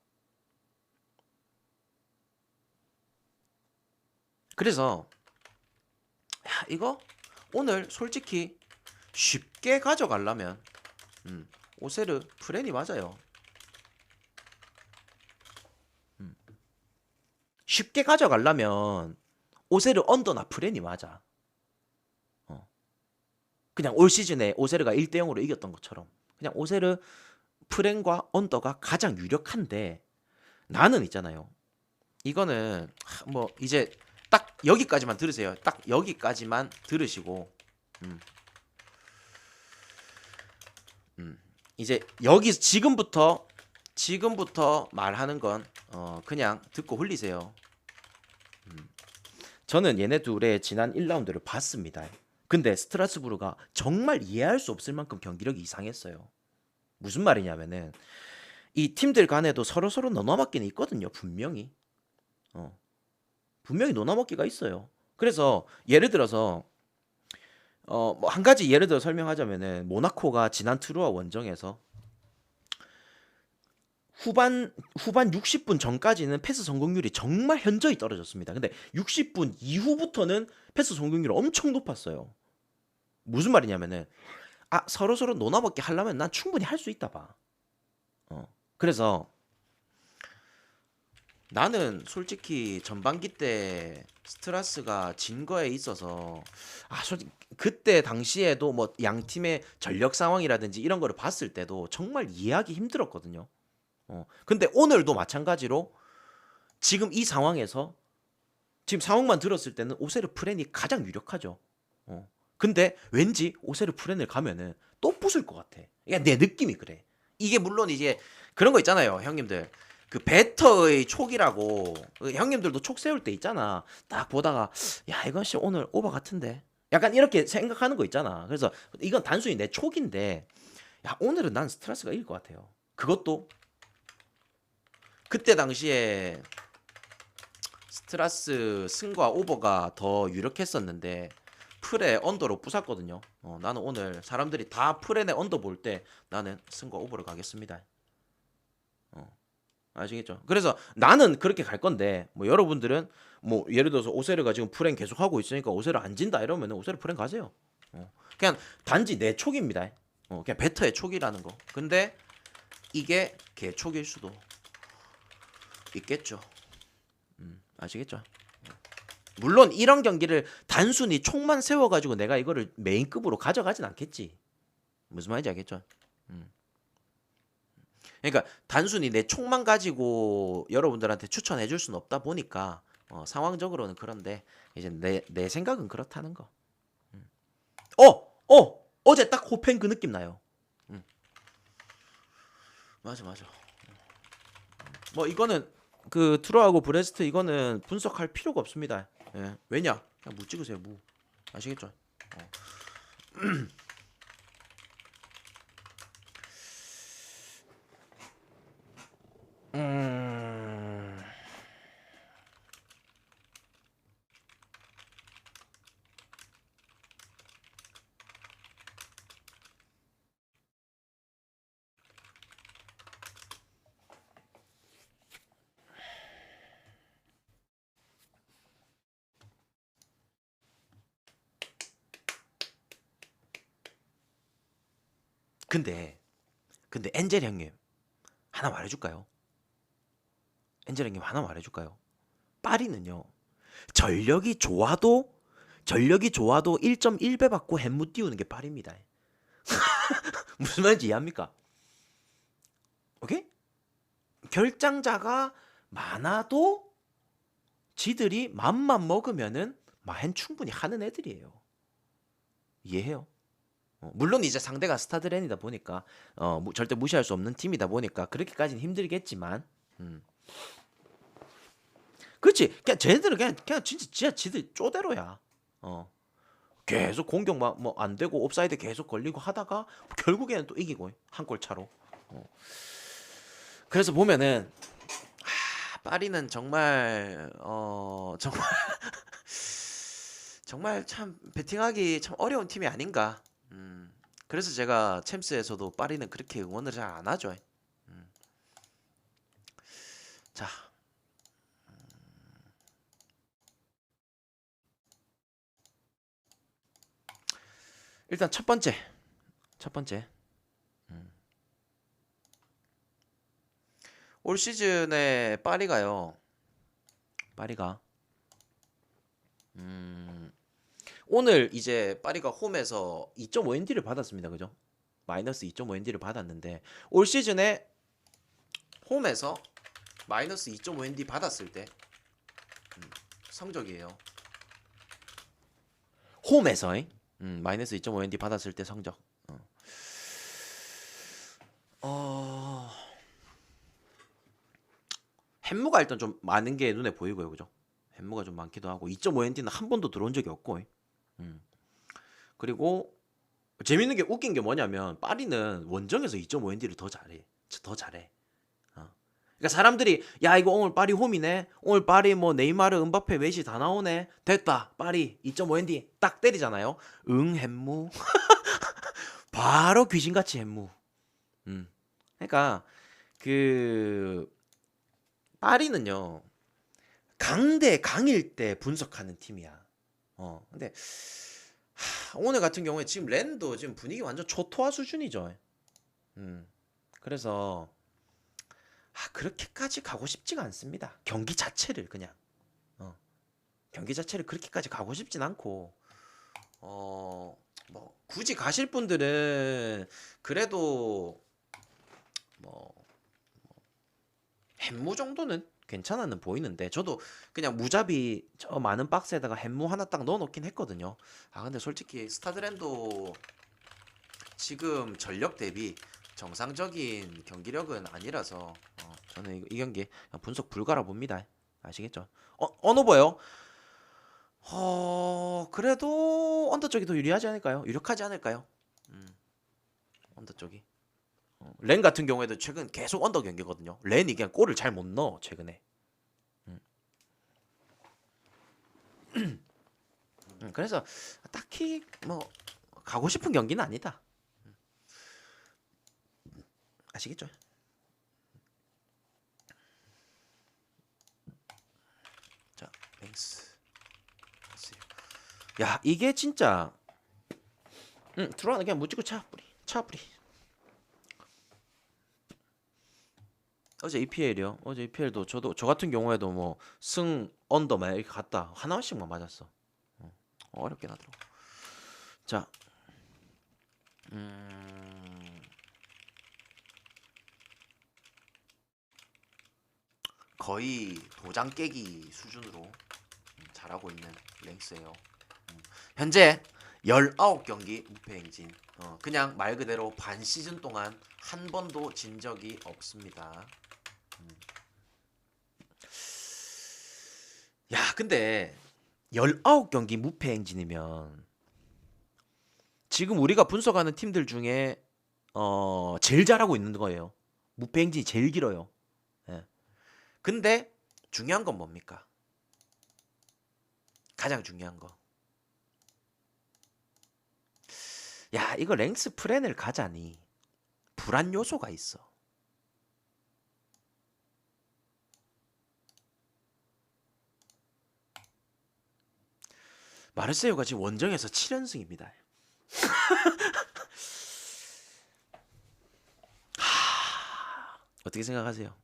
그래서 야, 이거 오늘 솔직히 쉽게 가져가려면 오세르 프렌이 맞아요. 쉽게 가져가려면 오세르 언더나 프렌이 맞아. 어. 그냥 올 시즌에 오세르가 1대 0으로 이겼던 것처럼 그냥 오세르 프렌과 언더가 가장 유력한데 나는 있잖아요. 이거는 뭐 이제 딱 여기까지만 들으세요. 딱 여기까지만 들으시고 음, 이제 여기 지금부터 말하는 건 그냥 듣고 흘리세요. 저는 얘네 둘의 지난 1라운드를 봤습니다. 근데 스트라스부르가 정말 이해할 수 없을 만큼 경기력이 이상했어요. 무슨 말이냐면은 이 팀들 간에도 서로서로 너나맞기는 있거든요. 분명히. 어, 분명히 노나먹기가 있어요. 그래서 예를 들어서 뭐 한 가지 예를 들어 설명하자면은 모나코가 지난 트루아 원정에서 후반 60분 전까지는 패스 성공률이 정말 현저히 떨어졌습니다. 근데 60분 이후부터는 패스 성공률이 엄청 높았어요. 무슨 말이냐면은 서로서로 노나먹기 하려면 난 충분히 할 수 있다 봐. 그래서 나는 솔직히 전반기 때 스트라스가 진 거에 있어서 솔직히 그때 당시에도 뭐 양 팀의 전력 상황이라든지 이런 거를 봤을 때도 정말 이해하기 힘들었거든요. 근데 오늘도 마찬가지로 지금 이 상황에서 지금 상황만 들었을 때는 오세르 프렌이 가장 유력하죠. 근데 왠지 오세르 프렌을 가면은 또 부술 것 같아. 야, 내 느낌이 그래. 이게 물론 이제 그런 거 있잖아요, 형님들. 그 배터의 촉이라고 형님들도 촉 세울 때 있잖아. 딱 보다가 야, 이건 씨 오늘 오버 같은데. 약간 이렇게 생각하는 거 있잖아. 그래서 이건 단순히 내 촉인데 야, 오늘은 난 스트라스가 이길 것 같아요. 그것도 그때 당시에 스트라스 승과 오버가 더 유력했었는데 풀에 언더로 부쉈거든요. 나는 오늘 사람들이 다 풀에 내 언더 볼 때 나는 승과 오버를 가겠습니다. 아시겠죠? 그래서 나는 그렇게 갈 건데 뭐 여러분들은 뭐 예를 들어서 오세르가 지금 풀엔 계속 하고 있으니까 오세르 안 진다 이러면 오세르 풀엔 가세요. 그냥 단지 내 촉입니다. 그냥 배터의 촉이라는 거. 근데 이게 개 촉일 수도 있겠죠. 아시겠죠? 물론 이런 경기를 단순히 촉만 세워가지고 내가 이거를 메인급으로 가져가진 않겠지. 무슨 말인지 알겠죠? 그러니까 단순히 내 촉만 가지고 여러분들한테 추천해 줄 수는 없다 보니까 상황적으로는 그런데 이제 내 생각은 그렇다는 거. 어제 딱 호펜 그 느낌 나요. 맞아 맞아. 뭐 이거는 그 트루하고 브레스트 이거는 분석할 필요가 없습니다. 예. 왜냐? 그냥 무 찍으세요 무. 아시겠죠? 음... 근데 근데 엔젤 형님 하나 말해줄까요? 엔젤 형님 하나 말해줄까요? 파리는요 전력이 좋아도 1.1배 받고 햄무 띄우는 게 파리입니다. 무슨 말인지 이해합니까? 오케이? 결장자가 많아도 지들이 맘만 먹으면은 마헨 충분히 하는 애들이에요. 이해해요? 물론 이제 상대가 스타드렌이다 보니까 절대 무시할 수 없는 팀이다 보니까 그렇게까지는 힘들겠지만 그렇지. 그냥 쟤네들은 그냥 진짜 지들 쪼대로야. 계속 공격 뭐 안 되고 옵사이드 계속 걸리고 하다가 결국에는 또 이기고 한 골 차로. 그래서 보면은 파리는 정말 정말 정말 참 배팅하기 참 어려운 팀이 아닌가. 그래서 제가 챔스에서도 파리는 그렇게 응원을 잘 안 하죠. 자, 일단 첫 번째 올 시즌에 파리가 오늘 이제 파리가 홈에서 2.5ND를 받았습니다. 그죠? 마이너스 2.5ND를 받았는데 올 시즌에 홈에서 마이너스 2.5ND 받았을 때 성적이에요. 홈에서 마이너스 2.5ND 받았을 때 성적. 햄무가 일단 좀 많은 게 눈에 보이고요. 그죠? 햄무가 좀 많기도 하고 2.5ND는 한 번도 들어온 적이 없고 그리고 재밌는 게 웃긴 게 뭐냐면 파리는 원정에서 2.5ND를 더 잘해. 그러니까 사람들이 야 이거 오늘 파리 홈이네. 오늘 파리 뭐 네이마르, 은바페, 메시 다 나오네. 됐다. 파리 2.5ND 딱 때리잖아요. 응 햄무. 바로 귀신같이 햄무. 그러니까 그 파리는요. 강일 때 분석하는 팀이야. 근데 오늘 같은 경우에 지금 랜도 지금 분위기 완전 초토화 수준이죠. 그래서 그렇게까지 가고 싶지가 않습니다. 경기 자체를 그냥 경기 자체를 그렇게까지 가고 싶진 않고 뭐 굳이 가실 분들은 그래도 뭐 햄무 정도는 괜찮아는 보이는데 저도 그냥 무자비 저 많은 박스에다가 햄무 하나 딱 넣어놓긴 했거든요. 근데 솔직히 스타드랜도 지금 전력 대비 정상적인 경기력은 아니라서 저는 이 경기 그냥 분석 불가라 봅니다. 아시겠죠? 언오버요? 그래도 언더 쪽이 더 유리하지 않을까요? 유력하지 않을까요? 언더 쪽이. 렌 같은 경우에도 최근 계속 언더 경기거든요. 렌이 그냥 골을 잘 못 넣어 최근에. 그래서 딱히 뭐 가고 싶은 경기는 아니다. 아시겠죠? 자, 뱅스. 야, 이게 진짜 들어가는 그냥 무지고 차뿌리. 어제 EPL이요. 어제 EPL도 저 같은 경우에도 뭐 승 언더만 이렇게 갔다 하나씩만 맞았어. 어렵긴 하더라고. 자, 거의 도장 깨기 수준으로 잘하고 있는 랭스예요. 현재 19경기 무패 행진. 그냥 말 그대로 반 시즌 동안 한 번도 진 적이 없습니다. 야, 근데 19경기 무패 행진이면 지금 우리가 분석하는 팀들 중에 제일 잘하고 있는 거예요. 무패 행진이 제일 길어요. 예. 근데 중요한 건 뭡니까? 가장 중요한 거. 야, 이거 랭스 프렌을 가자니 불안 요소가 있어. 마르세유가 지금 원정에서 7연승입니다. 어떻게 생각하세요?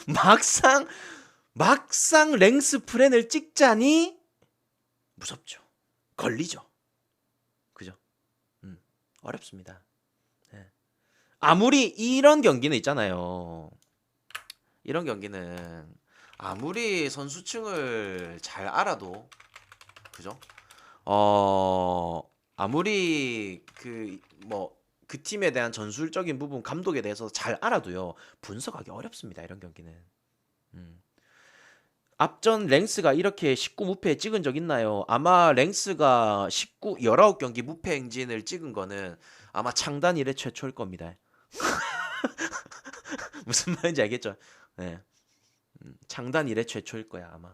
막상 막상 랭스 프렌을 찍자니 무섭죠. 걸리죠. 그죠? 음, 어렵습니다. 예. 아무리 이런 경기는 있잖아요. 이런 경기는 아무리 선수층을 잘 알아도 그죠? 아무리 그 팀에 대한 전술적인 부분 감독에 대해서 잘 알아도요. 분석하기 어렵습니다. 이런 경기는. 음. 앞전 랭스가 이렇게 19 무패 찍은 적 있나요? 아마 랭스가 19경기 무패 행진을 찍은 거는 아마 창단 이래 최초일 겁니다. 무슨 말인지 알겠죠? 네. 창단 이래 최초일 거야, 아마.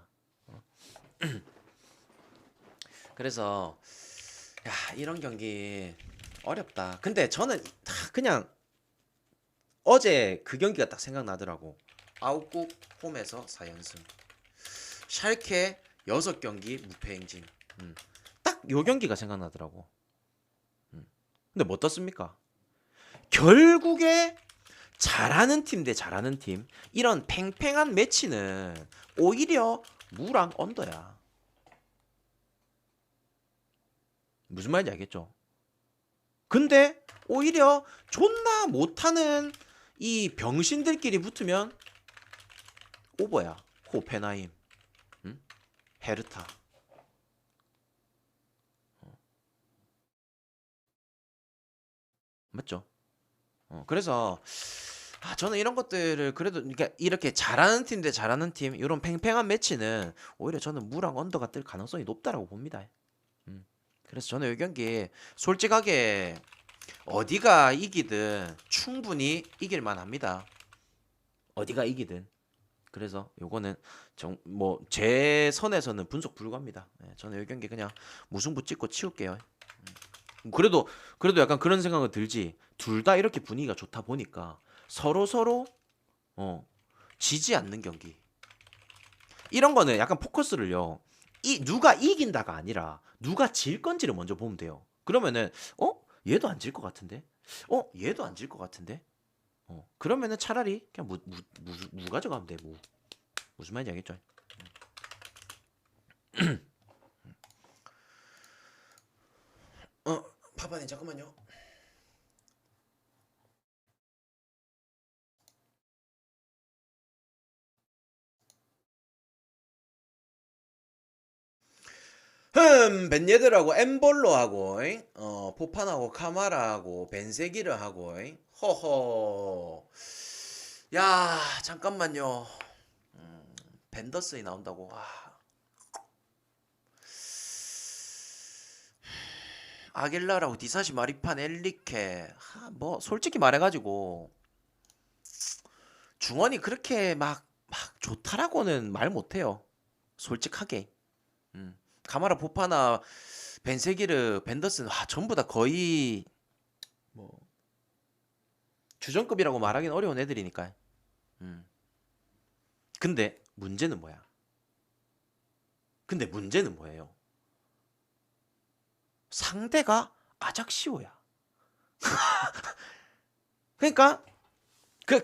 그래서 야, 이런 경기 어렵다. 근데 저는 그냥 어제 그 경기가 딱 생각나더라고. 아웃국 홈에서 4연승. 샬케 6경기 무패 행진. 딱 요 경기가 생각나더라고. 근데 뭐 떴습니까? 결국에 잘하는 팀 대 잘하는 팀 이런 팽팽한 매치는 오히려 무랑 언더야. 무슨 말인지 알겠죠? 근데 오히려 존나 못하는 이 병신들끼리 붙으면 오버야. 호펜하임, 응? 헤르타. 맞죠? 그래서 저는 이런 것들을 그래도 그러니까 이렇게 잘하는 팀 대 잘하는 팀 이런 팽팽한 매치는 오히려 저는 무랑 언더가 뜰 가능성이 높다라고 봅니다. 음. 그래서 저는 이 경기 솔직하게 어디가 이기든 충분히 이길 만합니다. 어디가 이기든. 그래서 요거는 뭐 제 선에서는 분석 불가입니다. 예, 저는 이 경기 그냥 무승부 찍고 치울게요. 그래도 약간 그런 생각은 들지. 둘 다 이렇게 분위기가 좋다 보니까 서로 어, 지지 않는 경기. 이런 거는 약간 포커스를요. 이 누가 이긴다가 아니라 누가 질 건지를 먼저 보면 돼요. 그러면은 얘도 안 질 것 같은데. 얘도 안 질 것 같은데. 그러면은 차라리 그냥 무 가져가면 돼. 무. 무슨 말인지 알겠죠? 파파님 잠깐만요. 벤예드라고 엠볼로하고 포판하고 카마라하고 벤세기르하고 허허. 야, 잠깐만요. 벤더슨이 나온다고. 아길라라고 디사시 마리판 엘리케. 뭐 솔직히 말해가지고 중원이 그렇게 막 좋다라고는 말 못해요. 솔직하게. 카마라 포파나 벤세기르 벤더슨 전부 다 거의 뭐 주전급이라고 말하기는 어려운 애들이니까. 음. 근데 문제는 뭐야? 근데 문제는 뭐예요? 상대가 아작시오야. 그러니까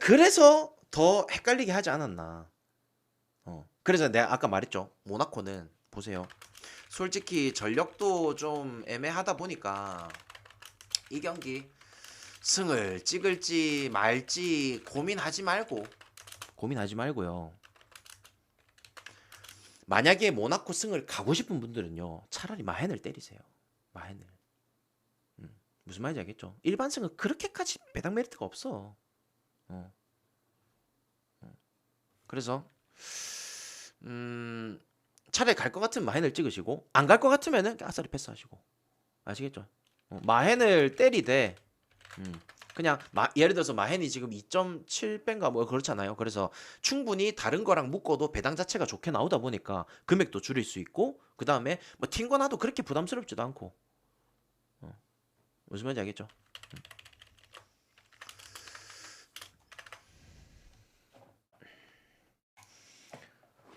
그래서 더 헷갈리게 하지 않았나. 그래서 내가 아까 말했죠. 모나코는 보세요. 솔직히 전력도 좀 애매하다 보니까 이 경기 승을 찍을지 말지 고민하지 말고요. 만약에 모나코 승을 가고 싶은 분들은요. 차라리 마헨을 때리세요. 마헨을. 무슨 말인지 알겠죠? 일반 승은 그렇게까지 배당 메리트가 없어. 어. 그래서 차라리 갈 것 같으면 마헨을 찍으시고 안 갈 것 같으면은 아싸리 패스하시고 아시겠죠? 마헨을 때리되 그냥 예를 들어서 마헨이 지금 2.7배인가 뭐 그렇잖아요. 그래서 충분히 다른 거랑 묶어도 배당 자체가 좋게 나오다 보니까 금액도 줄일 수 있고 그 다음에 뭐 팅거나도 그렇게 부담스럽지도 않고 무슨 말인지 알겠죠?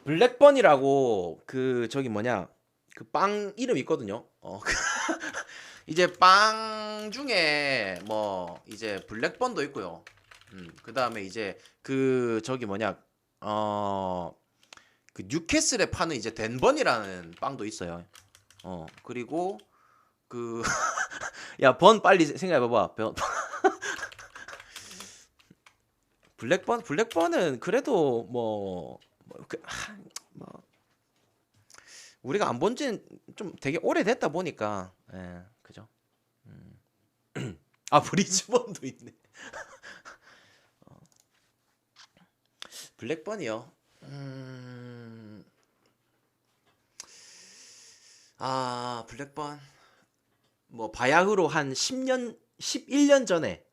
블랙번이라고 그 저기 뭐냐 그 빵 이름 있거든요. 이제 빵 중에 뭐 이제 블랙번도 있고요. 그다음에 이제 그 저기 뭐냐 그 뉴캐슬에 파는 이제 덴번이라는 빵도 있어요. 그리고 그 야 번 빨리 생각해 봐봐. 블랙번은 그래도 뭐 우리가 안 본 지는 좀 되게 오래됐다 보니까 예, 그죠? 음. 아 브리즈번도 있네. 블랙번이요. 블랙번 뭐 바야흐로 한 10년 11년 전에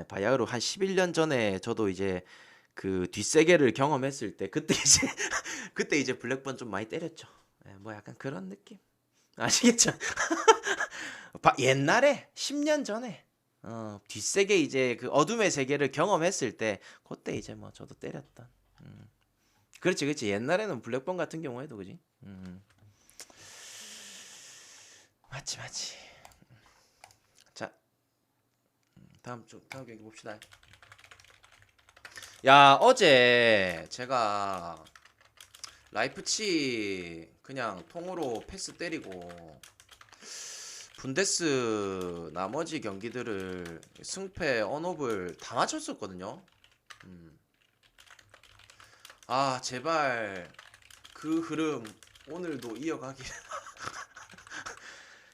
바야흐로 한 11년 전에 저도 이제 그 뒷세계를 경험했을 때 그때 이제 그때 이제 블랙번 좀 많이 때렸죠. 뭐 약간 그런 느낌 아시겠죠? 옛날에 10년 전에 뒷세계 이제 그 어둠의 세계를 경험했을 때 그때 이제 뭐 저도 때렸던. 그렇지 그렇지 옛날에는 블랙번 같은 경우에도 그지. 맞지 맞지. 자 다음 경기 봅시다. 야 어제 제가 라이프치 그냥 통으로 패스 때리고 분데스 나머지 경기들을 승패 언업을 다 맞췄었거든요. 제발 그 흐름 오늘도 이어가길.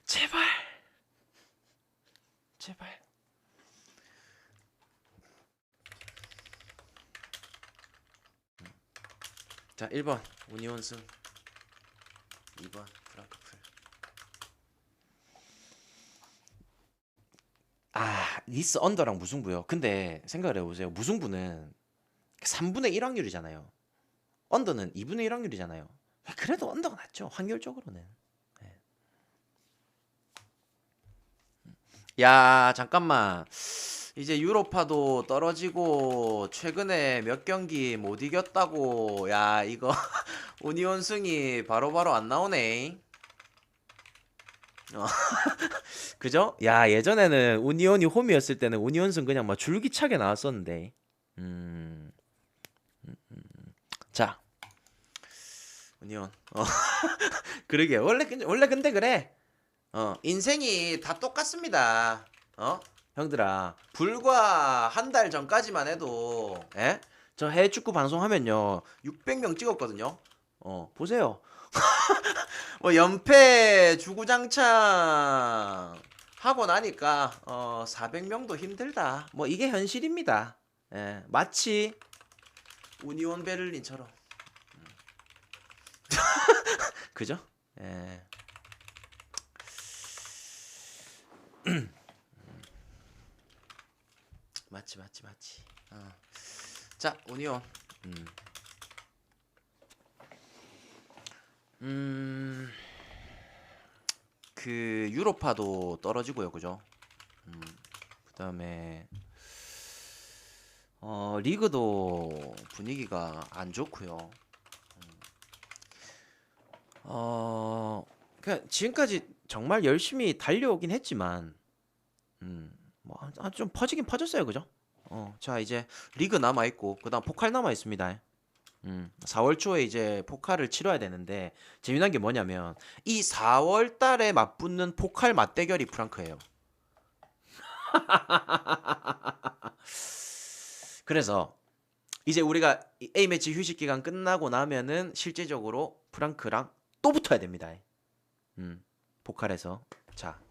제발 제발. 자 1번 우니온승, 2번 프랑크풀. 니스 언더랑 무승부요. 근데 생각을 해보세요. 무승부는 3분의 1 확률이잖아요. 언더는 2분의 1 확률이잖아요. 그래도 언더가 낫죠. 확률적으로는. 네. 야 잠깐만. 이제 유로파도 떨어지고 최근에 몇 경기 못 이겼다고. 야 이거 우니온 승이 바로바로 안 나오네. 그죠? 야 예전에는 우니온이 홈이었을 때는 우니온승 그냥 막 줄기차게 나왔었는데. 음, 자 우니온. 그러게 원래 근데 그래. 인생이 다 똑같습니다. 형들아 불과 한 달 전까지만 해도 저 해외 축구 방송하면요 600명 찍었거든요. 보세요. 뭐 연패 주구장창 하고 나니까 400명도 힘들다. 뭐 이게 현실입니다. 마치 우니온 베를린처럼. 그죠? 예. 맞지. 자, 우니온. 그 유로파도 떨어지고요, 그죠? 그다음에 리그도 분위기가 안 좋고요. 그냥 지금까지 정말 열심히 달려오긴 했지만, 좀 퍼지긴 퍼졌어요, 그죠? 자 이제 리그 남아 있고, 그다음 포칼 남아 있습니다. 4월 초에 이제 포칼을 치러야 되는데 재미난 게 뭐냐면 이 4월 달에 맞붙는 포칼 맞대결이 프랑크예요. 그래서 이제 우리가 A매치 휴식 기간 끝나고 나면은 실제적으로 프랑크랑 또 붙어야 됩니다. 포칼에서. 자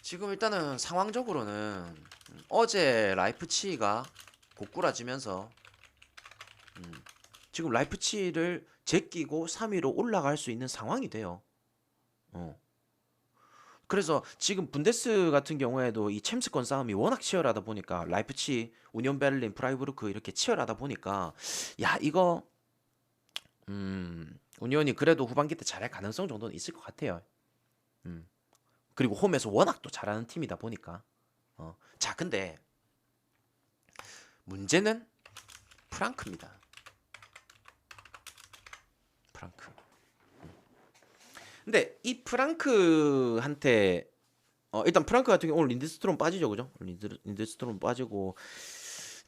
지금 일단은 상황적으로는 어제 라이프치히가 고꾸라지면서 지금 라이프치히를 제끼고 3위로 올라갈 수 있는 상황이 돼요. 그래서 지금 분데스 같은 경우에도 이 챔스권 싸움이 워낙 치열하다 보니까 라이프치히, 우니온 베를린, 프라이부르크 이렇게 치열하다 보니까 야 이거 우니온이 그래도 후반기 때 잘할 가능성 정도는 있을 것 같아요. 그리고 홈에서 워낙 또 잘하는 팀이다 보니까. 자 근데 문제는 프랑크입니다. 프랑크. 근데 이 프랑크한테 일단 프랑크 같은 경우 오늘 린드스트롬 빠지죠, 그죠? 린드스트롬 빠지고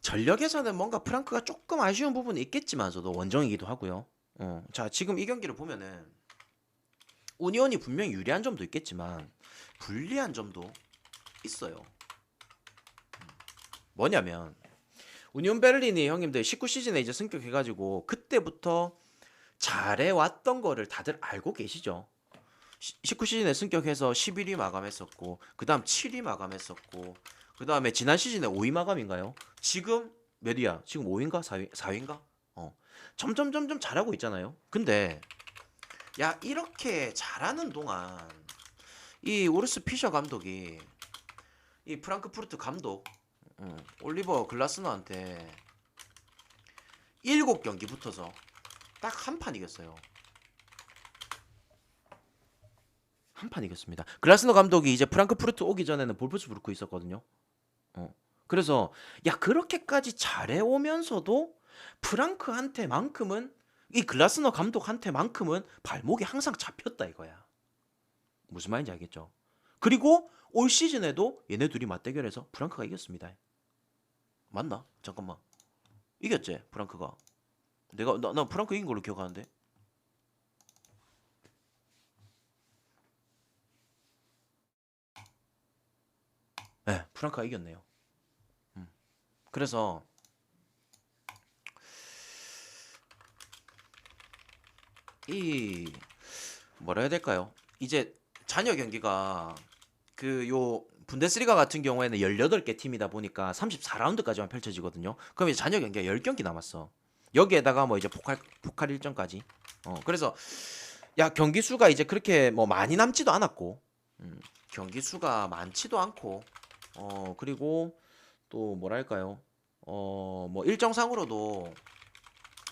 전력에서는 뭔가 프랑크가 조금 아쉬운 부분이 있겠지만서도 원정이기도 하고요. 자, 지금 이 경기를 보면은 우니온이 분명히 유리한 점도 있겠지만 불리한 점도 있어요. 뭐냐면 우니온 베를린이 형님들 19시즌에 이제 승격해가지고 그때부터 잘해왔던 거를 다들 알고 계시죠? 19시즌에 승격해서 11위 마감했었고 그 다음 7위 마감했었고 그 다음에 지난 시즌에 5위 마감인가요? 지금 몇 위야? 지금 5위인가? 4위인가? 점점 잘하고 있잖아요. 근데 야, 이렇게 잘하는 동안 이 우르스 피셔 감독이 이 프랑크푸르트 감독 올리버 글라스너한테 7경기 붙어서 딱 한 판 이겼어요. 한 판 이겼습니다. 글라스너 감독이 이제 프랑크푸르트 오기 전에는 볼프스부르크 있었거든요. 그래서 야, 그렇게까지 잘해오면서도 프랑크한테만큼은 이 글라스너 감독한테만큼은 발목이 항상 잡혔다 이거야. 무슨 말인지 알겠죠? 그리고 올 시즌에도 얘네 둘이 맞대결해서 프랑크가 이겼습니다. 맞나? 잠깐만. 이겼지? 프랑크가. 나 프랑크 이긴 걸로 기억하는데. 네, 프랑크가 이겼네요. 그래서 이 뭐라 해야 될까요? 이제 잔여 경기가 그 요 분데스리가 같은 경우에는 18개 팀이다 보니까 34라운드까지만 펼쳐지거든요. 그럼 이제 잔여 경기가 10경기 남았어. 여기에다가 뭐 이제 포칼 일정까지. 그래서 야, 경기 수가 이제 그렇게 뭐 많이 남지도 않았고, 경기 수가 많지도 않고, 그리고 또 뭐랄까요? 뭐 일정상으로도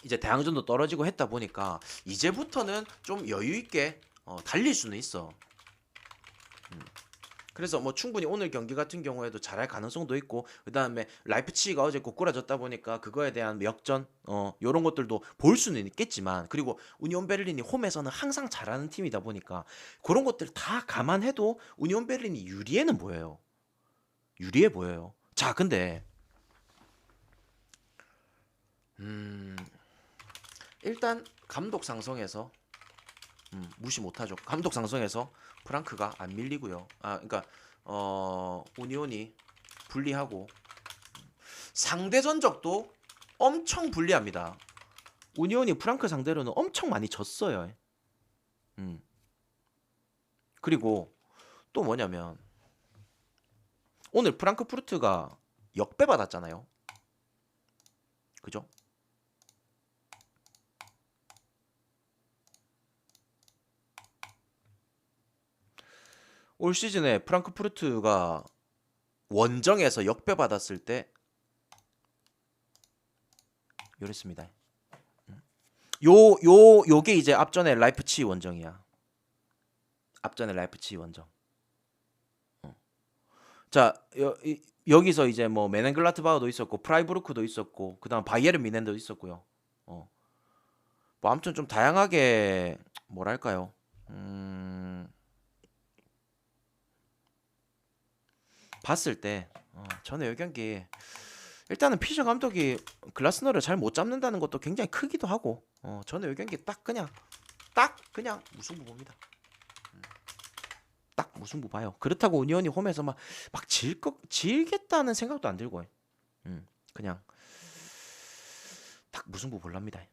이제 대항전도 떨어지고 했다 보니까 이제부터는 좀 여유 있게 달릴 수는 있어. 그래서 뭐 충분히 오늘 경기 같은 경우에도 잘할 가능성도 있고, 그다음에 라이프치히가 어제 꼬꾸라졌다 보니까 그거에 대한 역전 요런 것들도 볼 수는 있겠지만, 그리고 우니온 베를린이 홈에서는 항상 잘하는 팀이다 보니까 그런 것들 다 감안해도 우니온 베를린이 유리해는 보여요. 유리해 보여요. 자, 근데 음 일단 감독 상성에서 무시 못하죠. 감독 상성에서 프랑크가 안 밀리고요. 그러니까 우니온이 불리하고 상대 전적도 엄청 불리합니다. 우니온이 프랑크 상대로는 엄청 많이 졌어요. 음. 그리고 또 뭐냐면 오늘 프랑크푸르트가 역배 받았잖아요. 그죠? 올 시즌에 프랑크푸르트가 원정에서 역배 받았을 때 요랬습니다. 요게 이제 앞전에 라이프치히 원정이야. 앞전에 라이프치히 원정. 자, 여기서 이제 뭐 메넨글라트바흐도 있었고 프라이부르크도 있었고 그다음 바이에른 미넨도 있었고요. 뭐 아무튼 좀 다양하게 뭐랄까요? 봤을 때 저는 이 경기 일단은 피셔 감독이 글라스너를 잘 못 잡는다는 것도 굉장히 크기도 하고 저는 이 경기 딱 그냥 무승부 봅니다. 딱 무승부 봐요. 그렇다고 우니온이 홈에서 막 질겠다는 생각도 안 들고 그냥 딱 무승부 볼랍니다.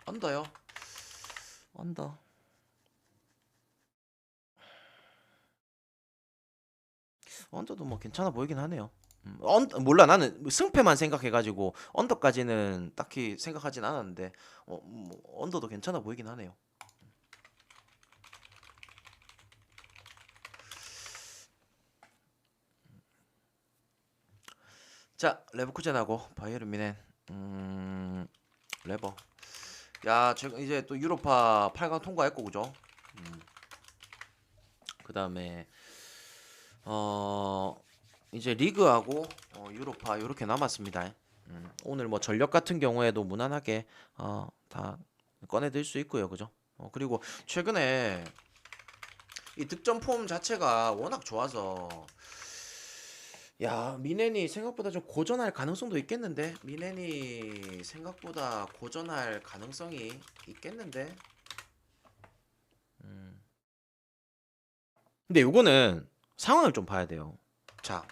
언더요. 언더. 언더도 뭐 괜찮아 보이긴 하네요. 몰라, 나는 승패만 생각해가지고 언더까지는 딱히 생각하진 않았는데 뭐 언더도 괜찮아 보이긴 하네요. 자, 레버쿠젠하고 바이에른 미넨. 레버. 야, 제가 이제 또 유로파 8강 통과했고 그죠? 그 다음에 이제 리그하고 유로파 요렇게 남았습니다. 오늘 뭐 전력 같은 경우에도 무난하게 다 꺼내들 수 있고요, 그죠? 그리고 최근에 이 득점 폼 자체가 워낙 좋아서 야, 미넨이 생각보다 좀 고전할 가능성도 있겠는데? 미넨이 생각보다 고전할 가능성이 있겠는데? 음. 근데 요거는 상황을 좀 봐야 돼요. 자,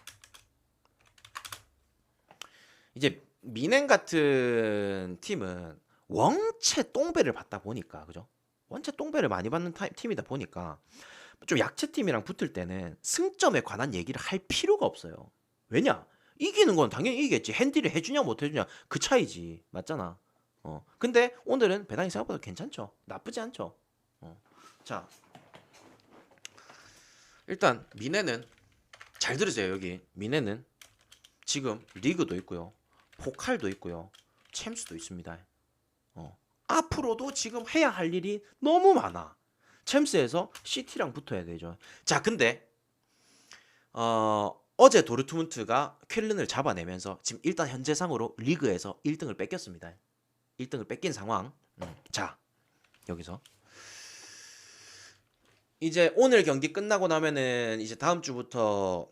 이제 미넨 같은 팀은 원체 똥배를 받다 보니까, 그죠? 원체 똥배를 많이 받는 팀이다 보니까 좀 약체 팀이랑 붙을 때는 승점에 관한 얘기를 할 필요가 없어요. 왜냐? 이기는 건 당연히 이기겠지. 핸디를 해주냐 못 해주냐 그 차이지. 맞잖아. 근데 오늘은 배당이 생각보다 괜찮죠. 나쁘지 않죠. 자, 일단 미네는 잘 들으세요. 여기 미네는 지금 리그도 있고요. 포칼도 있고요. 챔스도 있습니다. 앞으로도 지금 해야 할 일이 너무 많아. 챔스에서 시티랑 붙어야 되죠. 자, 근데 어제 도르트문트가 쾰른을 잡아내면서 지금 일단 현재상으로 리그에서 1등을 뺏겼습니다. 1등을 뺏긴 상황. 자, 여기서 이제 오늘 경기 끝나고 나면은 이제 다음 주부터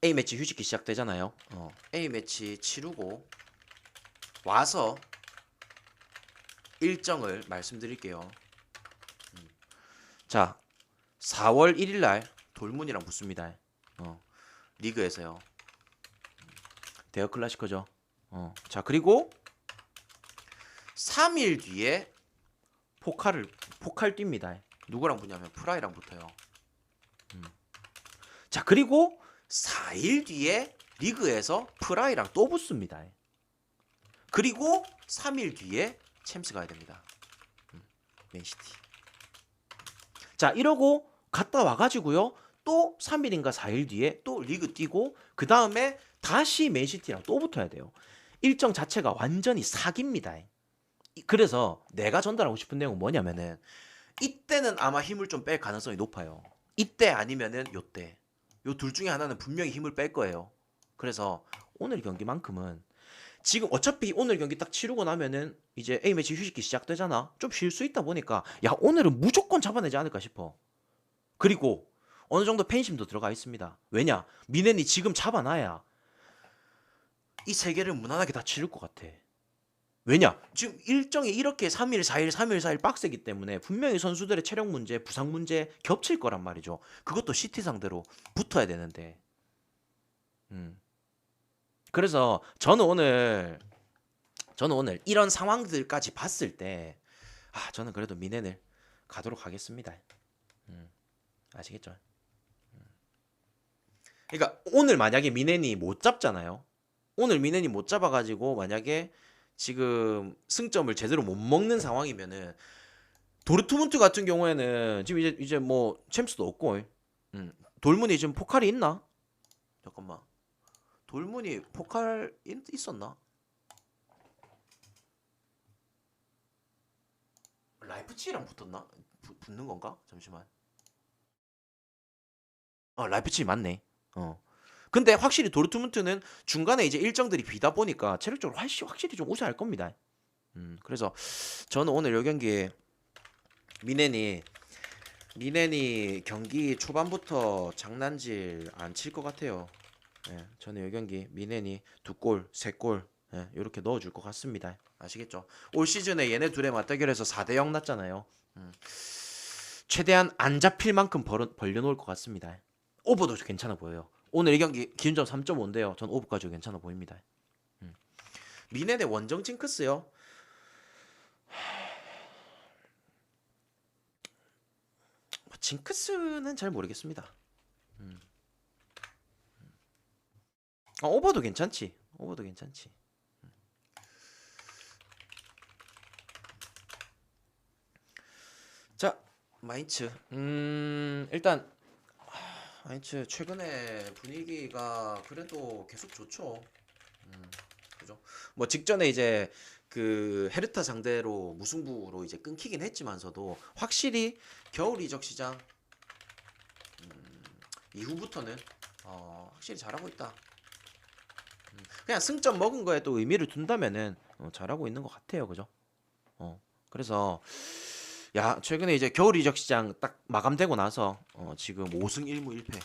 A 매치 휴식기 시작되잖아요. A 매치 치르고 와서 일정을 말씀드릴게요. 자, 4월 1일 날 돌문이랑 붙습니다. 리그에서요. 대여 클래시커죠. 자, 그리고 3일 뒤에 포칼 뜁니다. 누구랑 붙냐면 프라이랑 붙어요. 자, 그리고 4일 뒤에 리그에서 프라이랑 또 붙습니다. 그리고 3일 뒤에 챔스 가야 됩니다. 맨시티. 자, 이러고 갔다 와가지고요. 또 3일인가 4일 뒤에 또 리그 뛰고 그 다음에 다시 맨시티랑 또 붙어야 돼요. 일정 자체가 완전히 사기입니다. 그래서 내가 전달하고 싶은 내용은 뭐냐면은 이때는 아마 힘을 좀 뺄 가능성이 높아요. 이때 아니면은 요때. 요 둘 중에 하나는 분명히 힘을 뺄 거예요. 그래서 오늘 경기만큼은 지금 어차피 오늘 경기 딱 치르고 나면은 이제 A매치 휴식기 시작되잖아. 좀 쉴 수 있다 보니까 야, 오늘은 무조건 잡아내지 않을까 싶어. 그리고 어느 정도 팬심도 들어가 있습니다. 왜냐? 미넨이 지금 잡아놔야 이 세 개를 무난하게 다 치를 것 같아. 왜냐? 지금 일정이 이렇게 3일, 4일, 3일, 4일 빡세기 때문에 분명히 선수들의 체력 문제, 부상 문제 겹칠 거란 말이죠. 그것도 시티 상대로 붙어야 되는데. 그래서 저는 오늘 이런 상황들까지 봤을 때 저는 그래도 미넨을 가도록 하겠습니다. 아시겠죠? 그러니까 오늘 만약에 미넨이 못 잡잖아요. 오늘 미넨이 못 잡아가지고 만약에 지금 승점을 제대로 못 먹는 상황이면은 도르트문트 같은 경우에는 지금 이제 뭐 챔스도 없고, 돌문이 지금 포칼이 있나? 잠깐만. 돌문이 포칼 있었나? 라이프치히랑 붙었나? 붙는 건가? 잠시만. 라이프치히 맞네. 근데 확실히 도르트문트는 중간에 이제 일정들이 비다 보니까 체력적으로 확실히 좀 우세할 겁니다. 그래서 저는 오늘 요 경기에 미넨이 경기 초반부터 장난질 안 칠 것 같아요. 예, 저는 이 경기 미넨이 2골, 3골 이렇게 넣어줄 것 같습니다. 아시겠죠? 올 시즌에 얘네 둘의 맞대결에서 4대0 났잖아요. 최대한 안 잡힐 만큼 벌려놓을 것 같습니다. 오버도 괜찮아 보여요. 오늘 이 경기 기준점 3.5인데요. 전 오버까지 괜찮아 보입니다. 미넨의 원정 징크스요. 징크스는 잘 모르겠습니다. 오버도 괜찮지. 오버도 괜찮지. 자, 마인츠. 일단 마인츠 최근에 분위기가 그래도 계속 좋죠. 그죠? 뭐 직전에 이제 그 헤르타 상대로 무승부로 이제 끊기긴 했지만서도 확실히 겨울 이적 시장 이후부터는 확실히 잘하고 있다. 그냥 승점 먹은 거에 또 의미를 둔다면은 잘하고 있는 것 같아요. 그죠? 그래서 야 최근에 이제 겨울 이적 시장 딱 마감되고 나서 지금 5승 1무 1패.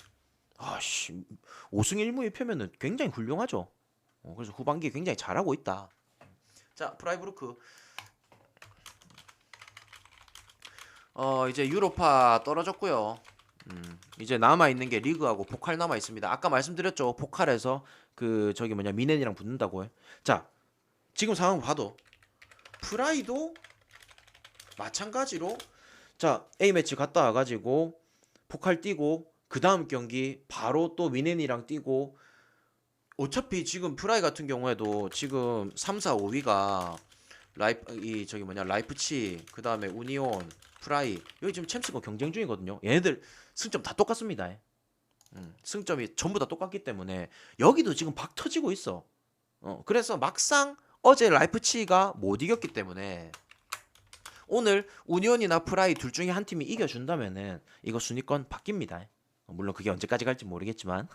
아씨 5승 1무 1패면은 굉장히 훌륭하죠. 그래서 후반기에 굉장히 잘하고 있다. 자 프라이부르크 이제 유로파 떨어졌고요. 이제 남아 있는 게 리그하고 포칼 남아 있습니다. 아까 말씀드렸죠. 포칼에서 그 저기 뭐냐 미넨이랑 붙는다고 해. 자 지금 상황 봐도 프라이도 마찬가지로 자 A매치 갔다 와가지고 포칼 뛰고 그 다음 경기 바로 또 미넨이랑 뛰고 어차피 지금 프라이 같은 경우에도 지금 3, 4, 5위가 이 저기 뭐냐 라이프치 그 다음에 우니온 프라이 여기 지금 챔스가 경쟁 중이거든요. 얘네들 승점 다 똑같습니다. 승점이 전부 다 똑같기 때문에 여기도 지금 박 터지고 있어. 그래서 막상 어제 라이프치히가 못 이겼기 때문에 오늘 우니온이나 프라이 둘 중에 한 팀이 이겨준다면은 이거 순위권 바뀝니다. 물론 그게 언제까지 갈지 모르겠지만.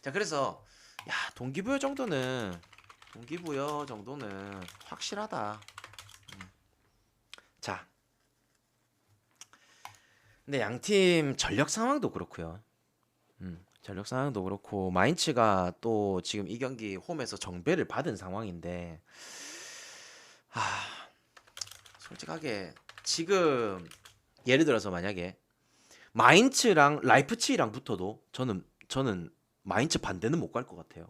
자 그래서 야 동기부여 정도는 확실하다. 자 근데 양팀 전력 상황도 그렇고요. 전력 상황도 그렇고 마인츠가 또 지금 이 경기 홈에서 정배를 받은 상황인데 아 솔직하게 지금 예를 들어서 만약에 마인츠랑 라이프치히랑 붙어도 저는 마인츠 반대는 못 갈 것 같아요.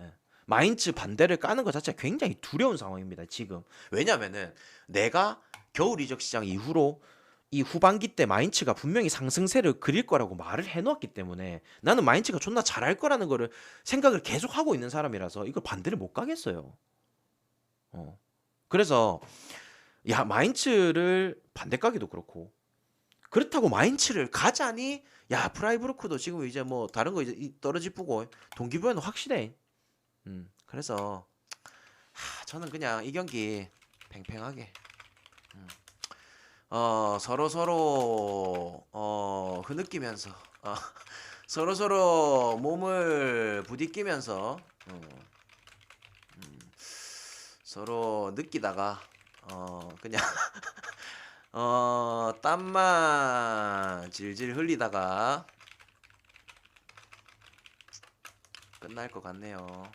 예. 마인츠 반대를 까는 것 자체가 굉장히 두려운 상황입니다. 지금 왜냐면은 내가 겨울 이적 시장 이후로 이 후반기 때 마인츠가 분명히 상승세를 그릴 거라고 말을 해놓았기 때문에 나는 마인츠가 존나 잘할 거라는 거를 생각을 계속 하고 있는 사람이라서 이걸 반대를 못 가겠어요. 어. 그래서 야 마인츠를 반대 가기도 그렇고 그렇다고 마인츠를 가자니 야 프라이부르크도 지금 이제 뭐 다른 거 이제 떨어지고 동기부여는 확실해. 그래서 저는 그냥 이 경기 팽팽하게 서로 흐느끼면서 서로 몸을 부딪히면서 서로 느끼다가 그냥 땀만 질질 흘리다가 끝날 것 같네요.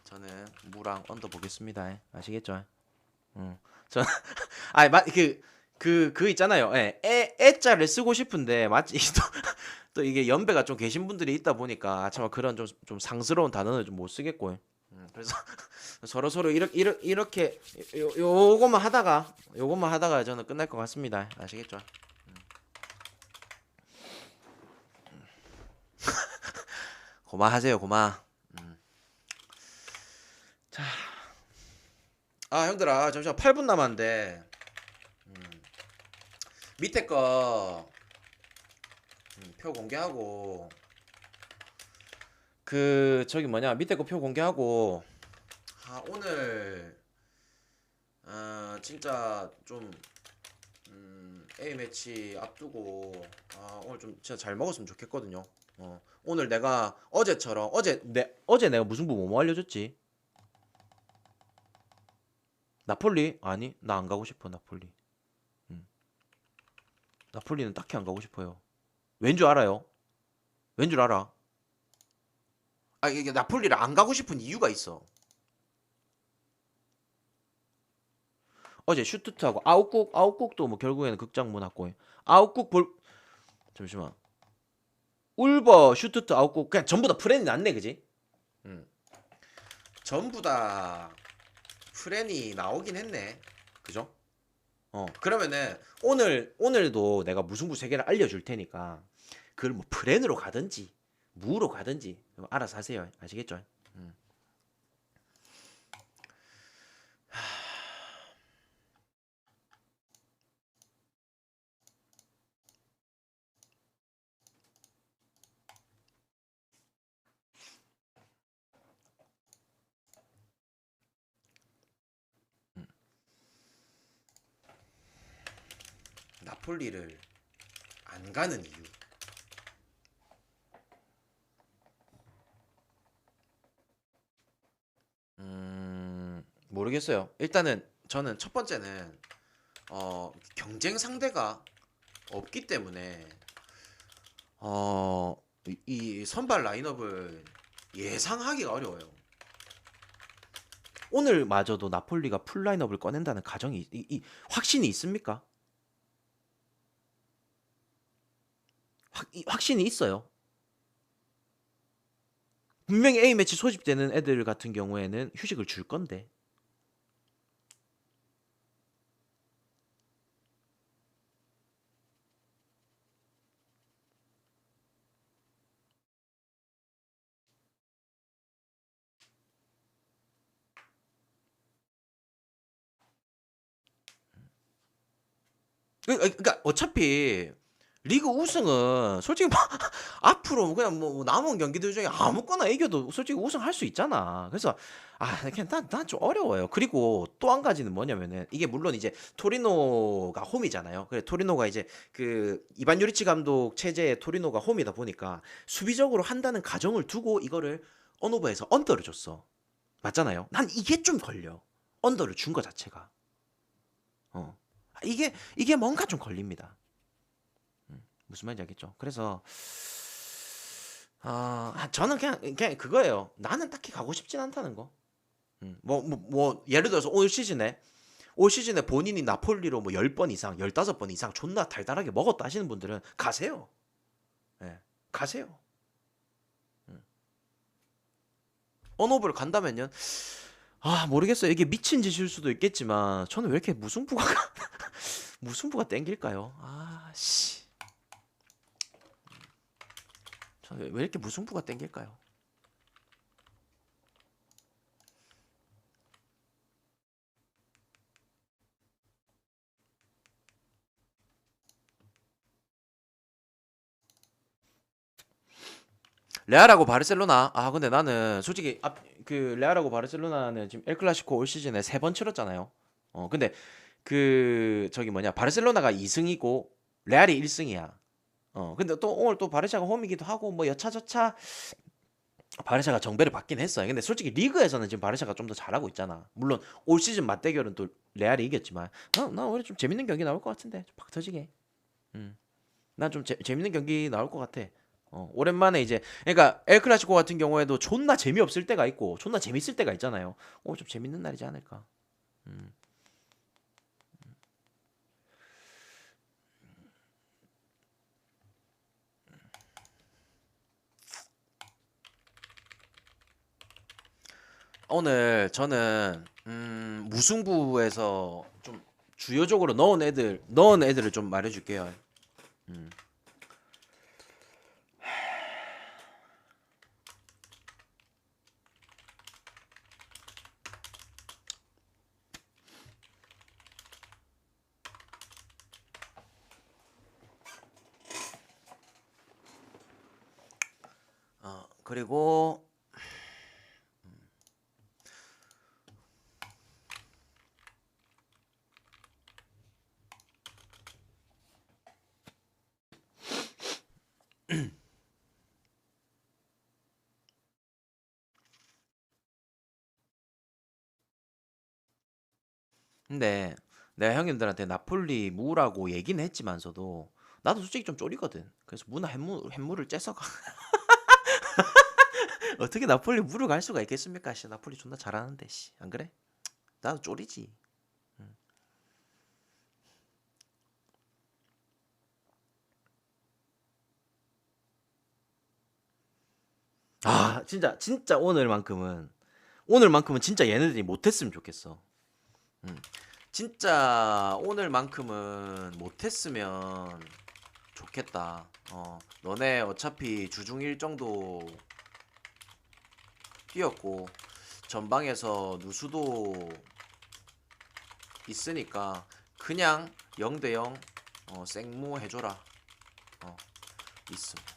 저는 무랑 언더 보겠습니다. 아시겠죠? 저 아니 그 있잖아요. 예, 애자를 쓰고 싶은데 마치 또 이게 연배가 좀 계신 분들이 있다 보니까 참 그런 좀 상스러운 단어는 좀 못 쓰겠고. 그래서 서로 이렇게 요것만 하다가 저는 끝날 것 같습니다. 아시겠죠? 고마하세요, 고마. 자, 형들아, 잠시만 8분 남았는데 밑에 거 표 공개하고 그 저기 뭐냐 밑에 거 표 공개하고 오늘 진짜 좀 A 매치 앞두고 오늘 좀 진짜 잘 먹었으면 좋겠거든요. 오늘 내가 어제처럼 어제 내가 무슨 뭐 알려줬지? 나폴리? 아니 나 안 가고 싶어 나폴리. 나폴리는 딱히 안 가고 싶어요. 왠 줄 알아요? 왠 줄 알아? 이게 나폴리를 안 가고 싶은 이유가 있어. 어제 슈투트하고 아웃국도 뭐 결국에는 극장 문 왔고 아웃국 볼 잠시만 울버 슈투트 아웃국 그냥 전부 다 프렌이 났네 그지? 전부 다 프렌이 나오긴 했네 그죠? 그러면은 오늘도 내가 무승부 3개를 알려줄 테니까 그걸 뭐 프렌으로 가든지 무로 가든지 알아서 하세요 아시겠죠? 나폴리를 안 가는 이유 모르겠어요. 일단은 저는 첫 번째는 경쟁 상대가 없기 때문에 이 선발 라인업을 예상하기가 어려워요. 오늘마저도 나폴리가 풀 라인업을 꺼낸다는 가정이 이 확신이 있습니까? 확신이 있어요. 분명히 A매치 소집되는 애들 같은 경우에는 휴식을 줄 건데. 그러니까 어차피 리그 우승은 솔직히 앞으로 그냥 뭐 남은 경기들 중에 아무거나 이겨도 솔직히 우승할 수 있잖아. 그래서 그냥 난 좀 어려워요. 그리고 또 한 가지는 뭐냐면은 이게 물론 이제 토리노가 홈이잖아요. 그래 토리노가 이제 그 이반 유리치 감독 체제의 토리노가 홈이다 보니까 수비적으로 한다는 가정을 두고 이거를 언오버에서 언더를 줬어. 맞잖아요. 난 이게 좀 걸려. 언더를 준 거 자체가. 어. 이게 뭔가 좀 걸립니다. 무슨 말인지 알겠죠? 그래서 저는 그냥 그거예요. 나는 딱히 가고 싶진 않다는 거. 뭐 예를 들어서 올 시즌에 본인이 나폴리로 뭐 10번 이상, 15번 이상 존나 달달하게 먹었다 하시는 분들은 가세요. 예. 가세요. 언오브를 간다면요. 모르겠어요. 이게 미친 짓일 수도 있겠지만 저는 왜 이렇게 무승부가 땡길까요? 씨. 저는 왜 이렇게 무승부가 땡길까요? 레알하고 바르셀로나. 근데 나는 솔직히 그 레알하고 바르셀로나는 지금 엘 클라시코 올 시즌에 3번 치렀잖아요. 근데 그 저기 뭐냐 바르셀로나가 2승이고 레알이 1승이야. 근데 또 오늘 또 바르샤가 홈이기도 하고 뭐 여차저차 바르샤가 정배를 받긴 했어요. 근데 솔직히 리그에서는 지금 바르샤가 좀 더 잘하고 있잖아. 물론 올 시즌 맞대결은 또 레알이 이겼지만 나 오늘 좀 재밌는 경기 나올 것 같은데 좀 팍 터지게. 음. 난 좀 재밌는 경기 나올 것 같아. 오랜만에 이제 그러니까 엘 클라시코 같은 경우에도 존나 재미없을 때가 있고 존나 재밌을 때가 있잖아요. 좀 재밌는 날이지 않을까. 음. 오늘 저는 무승부에서 좀 주요적으로 넣은 애들을 좀 말해줄게요. 음. 그리고 근데 내가 형님들한테 나폴리 무라고 얘기는 했지만서도 나도 솔직히 좀 쫄이거든. 그래서 무나 햇무를 째서 어떻게 나폴리 무를 갈 수가 있겠습니까? 씨, 나폴리 존나 잘하는데 씨. 안 그래? 나도 쫄이지. 음. 진짜 오늘만큼은 진짜 얘네들이 못했으면 좋겠어. 음. 진짜 오늘만큼은 못했으면 좋겠다. 너네 어차피 주중 일정도 뛰었고 전방에서 누수도 있으니까 그냥 0대0 생무 해줘라. 있음.